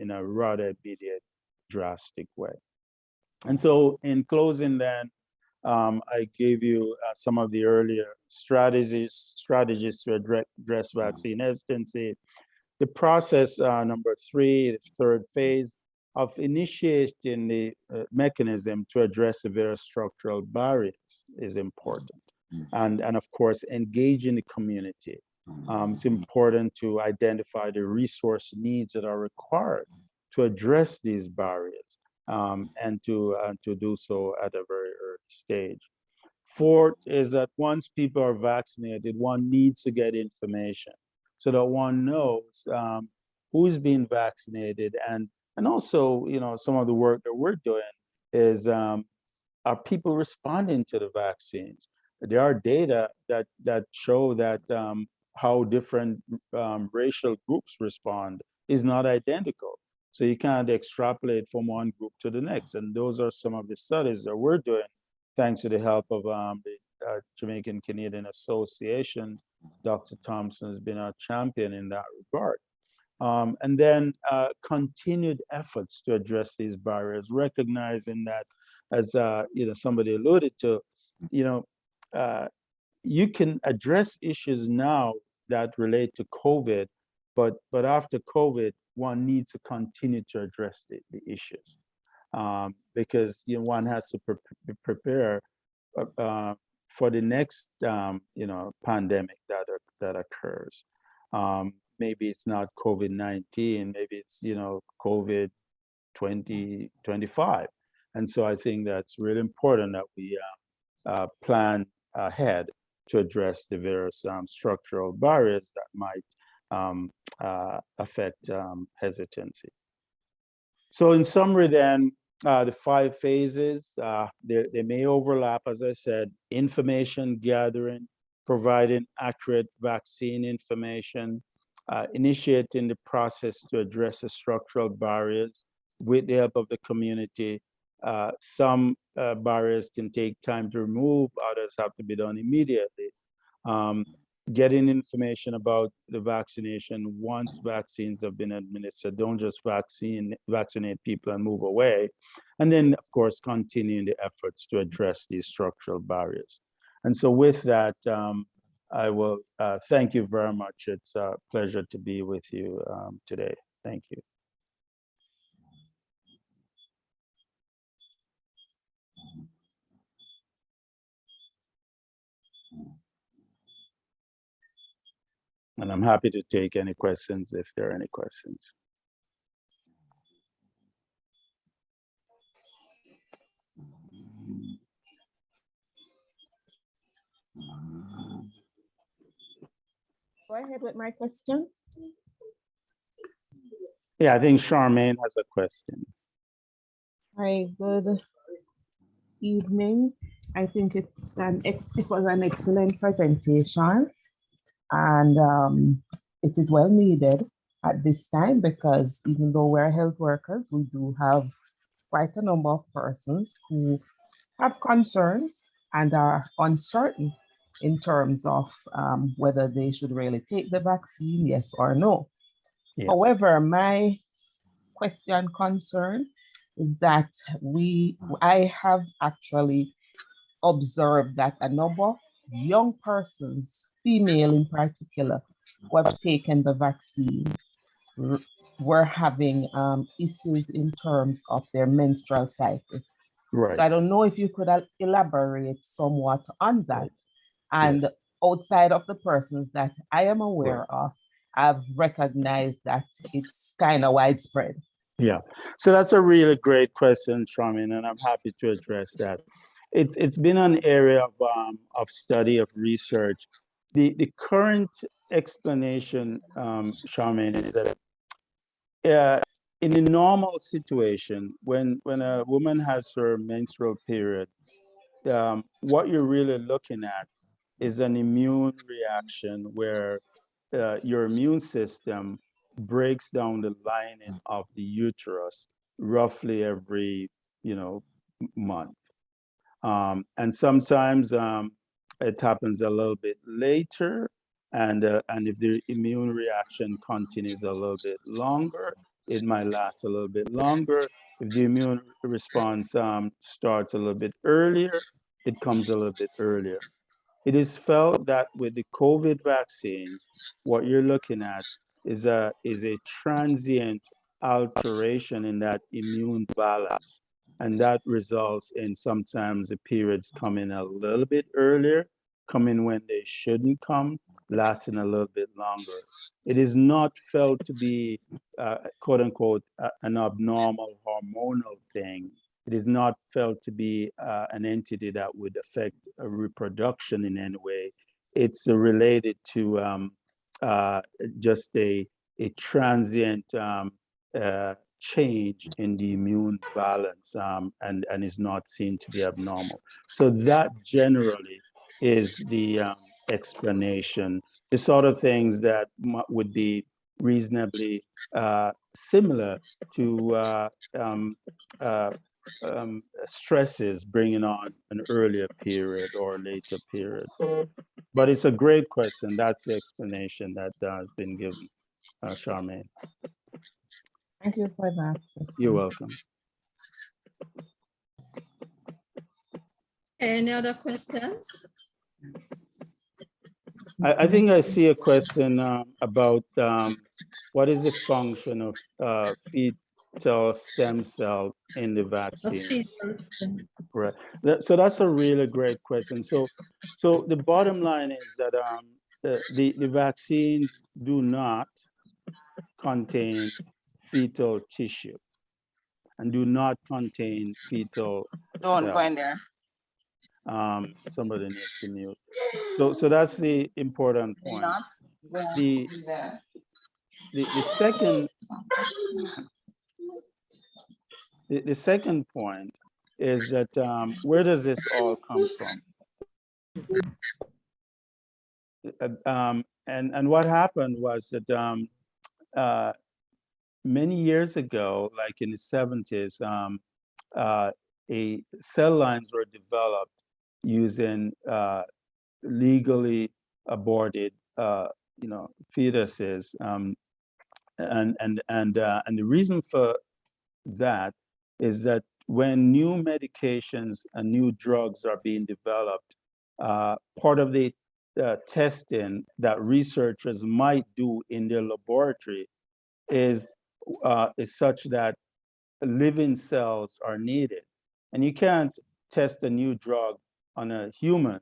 [SPEAKER 8] in a rather immediate, drastic way. And so in closing, then, I gave you some of the earlier strategies to address vaccine hesitancy. The process number 3, the third phase of initiating the mechanism to address the various structural barriers is important. And of course, engaging the community. It's important to identify the resource needs that are required to address these barriers, and to do so at a very early stage. Fourth is that once people are vaccinated, one needs to get information so that one knows who's being vaccinated, and also some of the work that we're doing is are people responding to the vaccines? There are data that show that how different racial groups respond is not identical. So you can't extrapolate from one group to the next. And those are some of the studies that we're doing, thanks to the help of the Jamaican Canadian Association. Dr. Thompson has been our champion in that regard. And then continued efforts to address these barriers, recognizing that, as somebody alluded to, you can address issues now that relate to COVID, but after COVID, one needs to continue to address the issues, because one has to prepare for the next pandemic that occurs. Maybe it's not COVID-19, maybe it's COVID 2025, and so I think that's really important that we plan ahead to address the various structural barriers that might affect hesitancy. So in summary then, the 5 phases, they may overlap, as I said: information gathering, providing accurate vaccine information, initiating the process to address the structural barriers with the help of the community. Some barriers can take time to remove, others have to be done immediately. Getting information about the vaccination once vaccines have been administered. Don't just vaccinate people and move away. And then, of course, continuing the efforts to address these structural barriers. And so with that, I will thank you very much. It's a pleasure to be with you today. Thank you. And I'm happy to take any questions if there are any questions.
[SPEAKER 9] Go ahead with my question.
[SPEAKER 8] Yeah, I think Charmaine has a question.
[SPEAKER 9] Hi, good evening. I think it was an excellent presentation, and it is well needed at this time, because even though we're health workers, we do have quite a number of persons who have concerns and are uncertain in terms of whether they should really take the vaccine, yes or no.
[SPEAKER 8] Yeah.
[SPEAKER 9] However, my question concern is that I have actually observed that a number of young persons, female in particular, who have taken the vaccine were having issues in terms of their menstrual cycle.
[SPEAKER 8] Right.
[SPEAKER 9] So I don't know if you could elaborate somewhat on that.
[SPEAKER 8] Right.
[SPEAKER 9] And outside of the persons that I am aware of, I've recognized that it's kind of widespread.
[SPEAKER 8] Yeah, so that's a really great question, Charmaine, and I'm happy to address that. It's been an area of study, of research. The current explanation, Charmaine, is that in a normal situation, when a woman has her menstrual period, what you're really looking at is an immune reaction where your immune system breaks down the lining of the uterus roughly every month, and sometimes it happens a little bit later, and if the immune reaction continues a little bit longer, it might last a little bit longer. If the immune response starts a little bit earlier, it comes a little bit earlier. It is felt that with the COVID vaccines, what you're looking at is a transient alteration in that immune balance. And that results in sometimes the periods coming a little bit earlier, coming when they shouldn't come, lasting a little bit longer. It is not felt to be, quote unquote, an abnormal hormonal thing. It is not felt to be an entity that would affect reproduction in any way. It's related to just a transient change in the immune balance, and is not seen to be abnormal. So that generally is the explanation. The sort of things that would be reasonably similar to stresses bringing on an earlier period or later period. But it's a great question. That's the explanation that has been given, Charmaine.
[SPEAKER 9] Thank you for that.
[SPEAKER 8] You're welcome.
[SPEAKER 2] Any other questions?
[SPEAKER 8] I think I see a question about what is the function of fetal stem cell in the vaccine. Right. So that's a really great question. So the bottom line is that the vaccines do not contain fetal tissue and do not contain fetal
[SPEAKER 7] Don't
[SPEAKER 8] cells.
[SPEAKER 7] go in there.
[SPEAKER 8] Somebody needs to mute. So that's the important point.
[SPEAKER 7] Not go
[SPEAKER 8] The
[SPEAKER 7] in there.
[SPEAKER 8] the second point is that where does this all come from? And what happened was that many years ago, like in the 70s, cell lines were developed using legally aborted, fetuses, and the reason for that is that when new medications and new drugs are being developed, part of the testing that researchers might do in their laboratory is such that living cells are needed. And you can't test a new drug on a human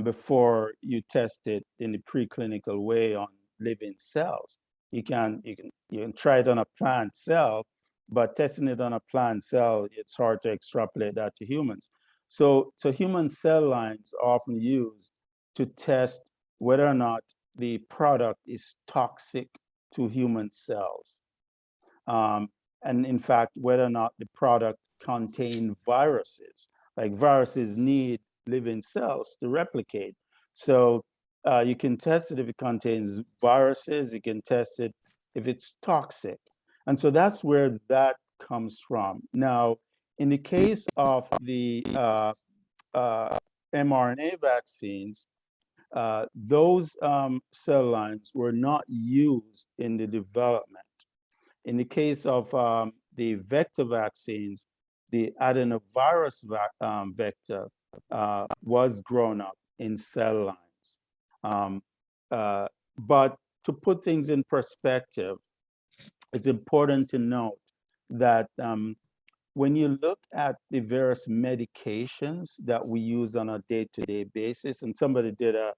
[SPEAKER 8] before you test it in the preclinical way on living cells. You can try it on a plant cell, but testing it on a plant cell, it's hard to extrapolate that to humans. So human cell lines are often used to test whether or not the product is toxic to human cells. And in fact, whether or not the product contains viruses. Like viruses need living cells to replicate. So you can test it if it contains viruses, you can test it if it's toxic. And so that's where that comes from. Now, in the case of the mRNA vaccines, those cell lines were not used in the development. In the case of the vector vaccines, the adenovirus vector was grown up in cell lines. But to put things in perspective, it's important to note that when you look at the various medications that we use on a day-to-day basis, and somebody did a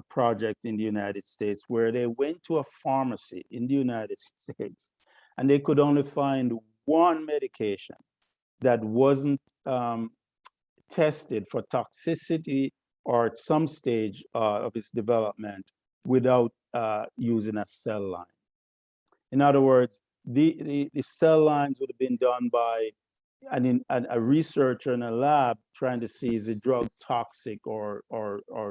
[SPEAKER 8] project in the United States where they went to a pharmacy in the United States and they could only find one medication that wasn't tested for toxicity or at some stage of its development without using a cell line. In other words, the cell lines would have been done by a researcher in a lab trying to see is a drug toxic or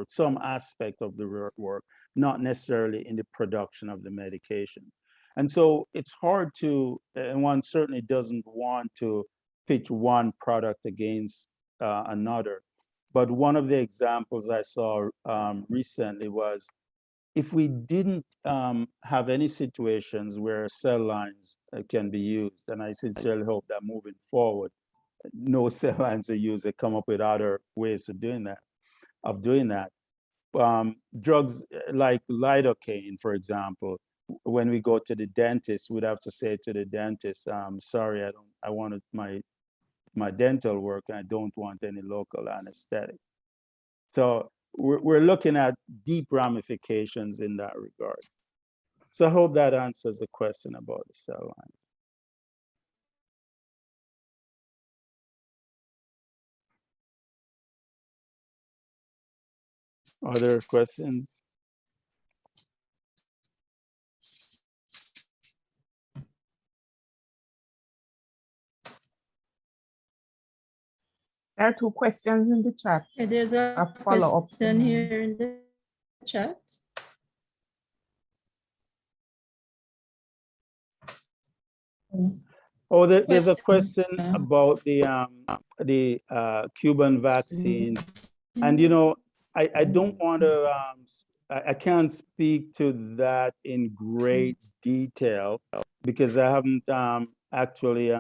[SPEAKER 8] some aspect of the work, not necessarily in the production of the medication. And so it's hard to, and one certainly doesn't want to pitch one product against another. But one of the examples I saw recently was if we didn't have any situations where cell lines can be used, and I sincerely hope that moving forward, no cell lines are used, they come up with other ways of doing that. Drugs like lidocaine, for example, when we go to the dentist, we'd have to say to the dentist, sorry, I wanted my dental work and I don't want any local anesthetic. So we're looking at deep ramifications in that regard. So I hope that answers the question about the cell line. Other questions?
[SPEAKER 9] There are two questions in the chat.
[SPEAKER 2] There's a
[SPEAKER 9] follow-up
[SPEAKER 2] question here in the chat.
[SPEAKER 8] Oh, there's a question about the Cuban vaccines, and you know, I don't want to, I can't speak to that in great detail because I haven't actually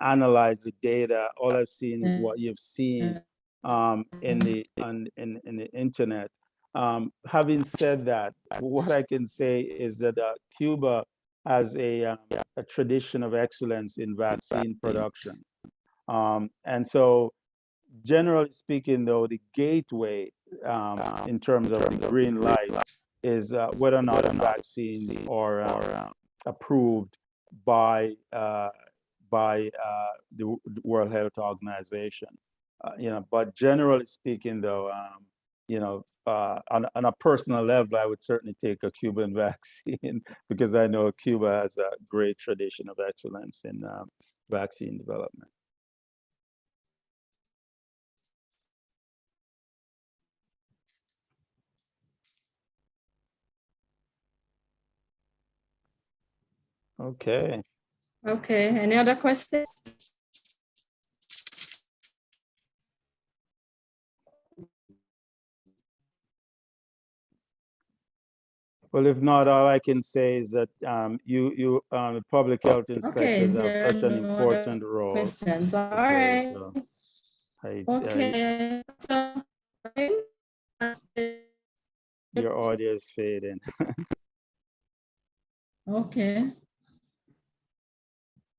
[SPEAKER 8] analyzed the data. All I've seen is what you've seen in the internet. Having said that, what I can say is that Cuba has a tradition of excellence in vaccine production. And so generally speaking, though, the gateway in terms of the green light is whether or not vaccines are approved by the World Health Organization. But generally speaking, though, on a personal level, I would certainly take a Cuban vaccine because I know Cuba has a great tradition of excellence in vaccine development. Okay.
[SPEAKER 2] Okay, any other questions?
[SPEAKER 8] Well, if not, all I can say is that the public health inspectors have such an important role.
[SPEAKER 2] Questions. All right.
[SPEAKER 8] So
[SPEAKER 2] Okay. So
[SPEAKER 8] Your audio is fading.
[SPEAKER 2] Okay.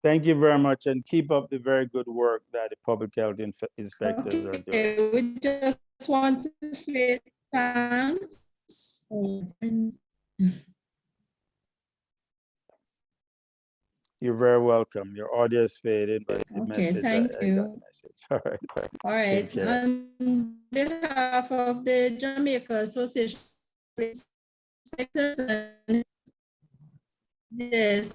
[SPEAKER 8] Thank you very much, and keep up the very good work that the public health inspectors are doing.
[SPEAKER 2] Okay, we just want to say thanks.
[SPEAKER 8] You're very welcome. Your audio is fading, but the
[SPEAKER 2] Okay,
[SPEAKER 8] message,
[SPEAKER 2] thank
[SPEAKER 8] I got
[SPEAKER 2] you.
[SPEAKER 8] the message. All right.
[SPEAKER 2] All right,
[SPEAKER 8] Take care.
[SPEAKER 2] on behalf of the Jamaica Association of Inspectors and yes,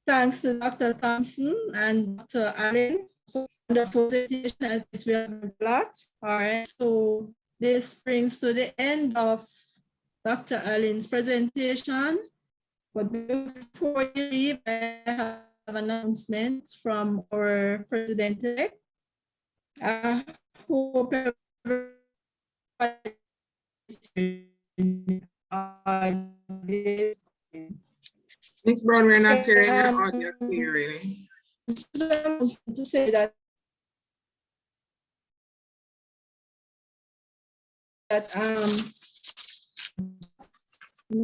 [SPEAKER 2] thanks to Dr. Thompson and Dr. Allen. So wonderful presentation. I guess we have a lot. All right. So this brings to the end of Dr. Allen's presentation. But before you leave, I have announcements from our president-elect. I hope
[SPEAKER 4] Miss Brown, we're not hearing your audio clearly.
[SPEAKER 2] to say that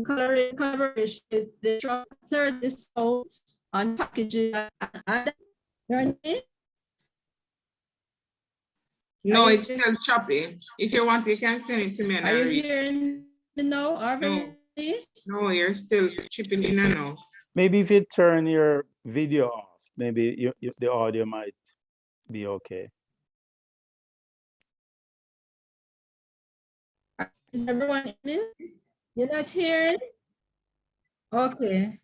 [SPEAKER 2] collaboration with the third discounts on packages and
[SPEAKER 4] No, it's still choppy. If you want, you can send it to me and
[SPEAKER 2] Are
[SPEAKER 4] I'll
[SPEAKER 2] you
[SPEAKER 4] read.
[SPEAKER 2] hearing me now, Arvin?
[SPEAKER 4] No, you're still chipping in and out.
[SPEAKER 8] Maybe if you turn your video off, maybe the audio might be okay.
[SPEAKER 2] Is everyone in? You're not hearing? Okay.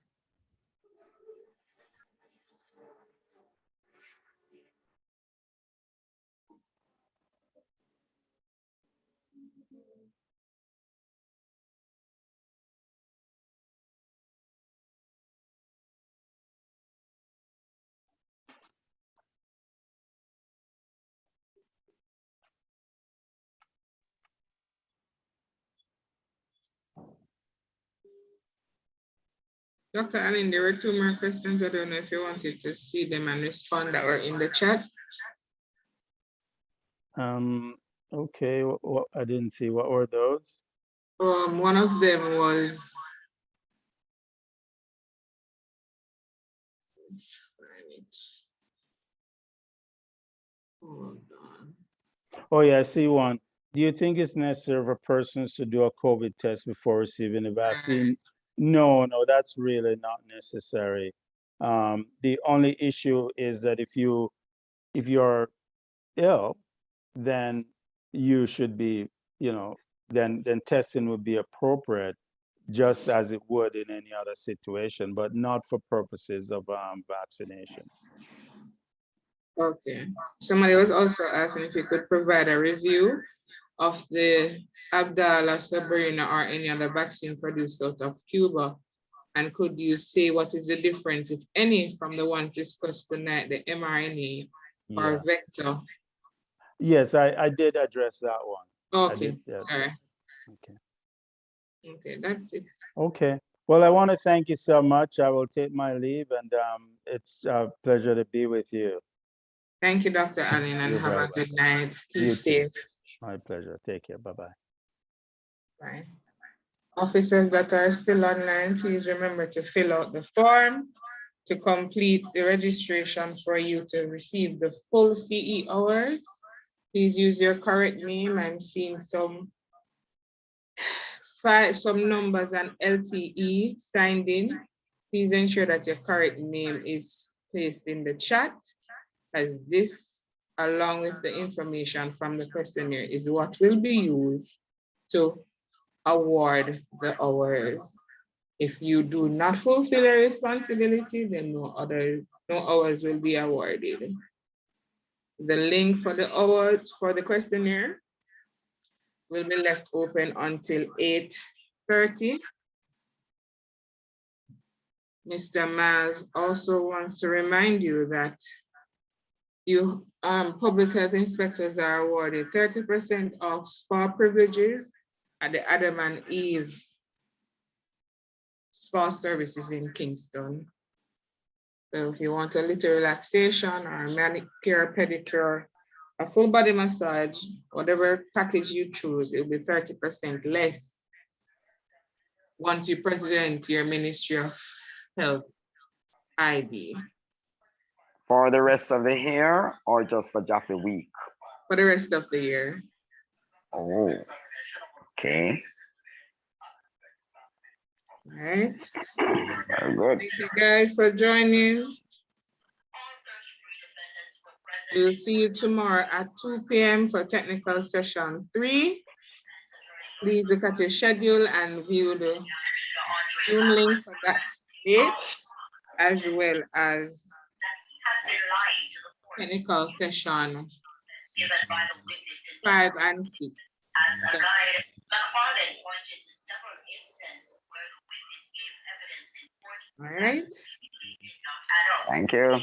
[SPEAKER 4] Dr. Allen, there were two more questions. I don't know if you wanted to see them and respond that were in the chat.
[SPEAKER 8] Okay, I didn't see. What were those?
[SPEAKER 4] One of them was hold on.
[SPEAKER 8] Oh yeah, I see one. Do you think it's necessary for persons to do a COVID test before receiving the vaccine? No, that's really not necessary. The only issue is that if you're ill, then you should be, then testing would be appropriate, just as it would in any other situation, but not for purposes of vaccination.
[SPEAKER 4] Okay. Somebody was also asking if you could provide a review of the Abdala, Sabrina, or any other vaccine produced out of Cuba. And could you say what is the difference, if any, from the ones discussed tonight, the mRNA or vector?
[SPEAKER 8] Yes, I did address that one.
[SPEAKER 4] Okay.
[SPEAKER 8] Yeah.
[SPEAKER 4] All right.
[SPEAKER 8] Okay.
[SPEAKER 4] Okay, that's it.
[SPEAKER 8] Okay. Well, I want to thank you so much. I will take my leave, and it's a pleasure to be with you.
[SPEAKER 4] Thank you, Dr. Allen, and have a good night. Keep safe.
[SPEAKER 8] My pleasure. Take care. Bye-bye.
[SPEAKER 4] Bye. Officers that are still online, please remember to fill out the form to complete the registration for you to receive the full CE hours. Please use your correct name. I'm seeing some numbers and LTE signed in. Please ensure that your correct name is placed in the chat, as this, along with the information from the questionnaire, is what will be used to award the hours. If you do not fulfill your responsibility, then no hours will be awarded. The link for the awards for the questionnaire will be left open until 8:30. Mr. Maz also wants to remind you that you public health inspectors are awarded 30% of spa privileges at the Adam and Eve Spa Services in Kingston. So if you want a little relaxation or manicure, pedicure, a full body massage, whatever package you choose, it'll be 30% less once you present your Ministry of Health ID
[SPEAKER 10] For the rest of the year or just for Jaffe week?
[SPEAKER 4] for the rest of the year.
[SPEAKER 10] Oh, okay.
[SPEAKER 4] All right.
[SPEAKER 10] Very good.
[SPEAKER 4] Thank you guys for joining. We'll see you tomorrow at 2 p.m. for technical session 3. Please look at your schedule and view the Zoom link for that date, as well as technical session 5 and 6. All right.
[SPEAKER 10] Thank you.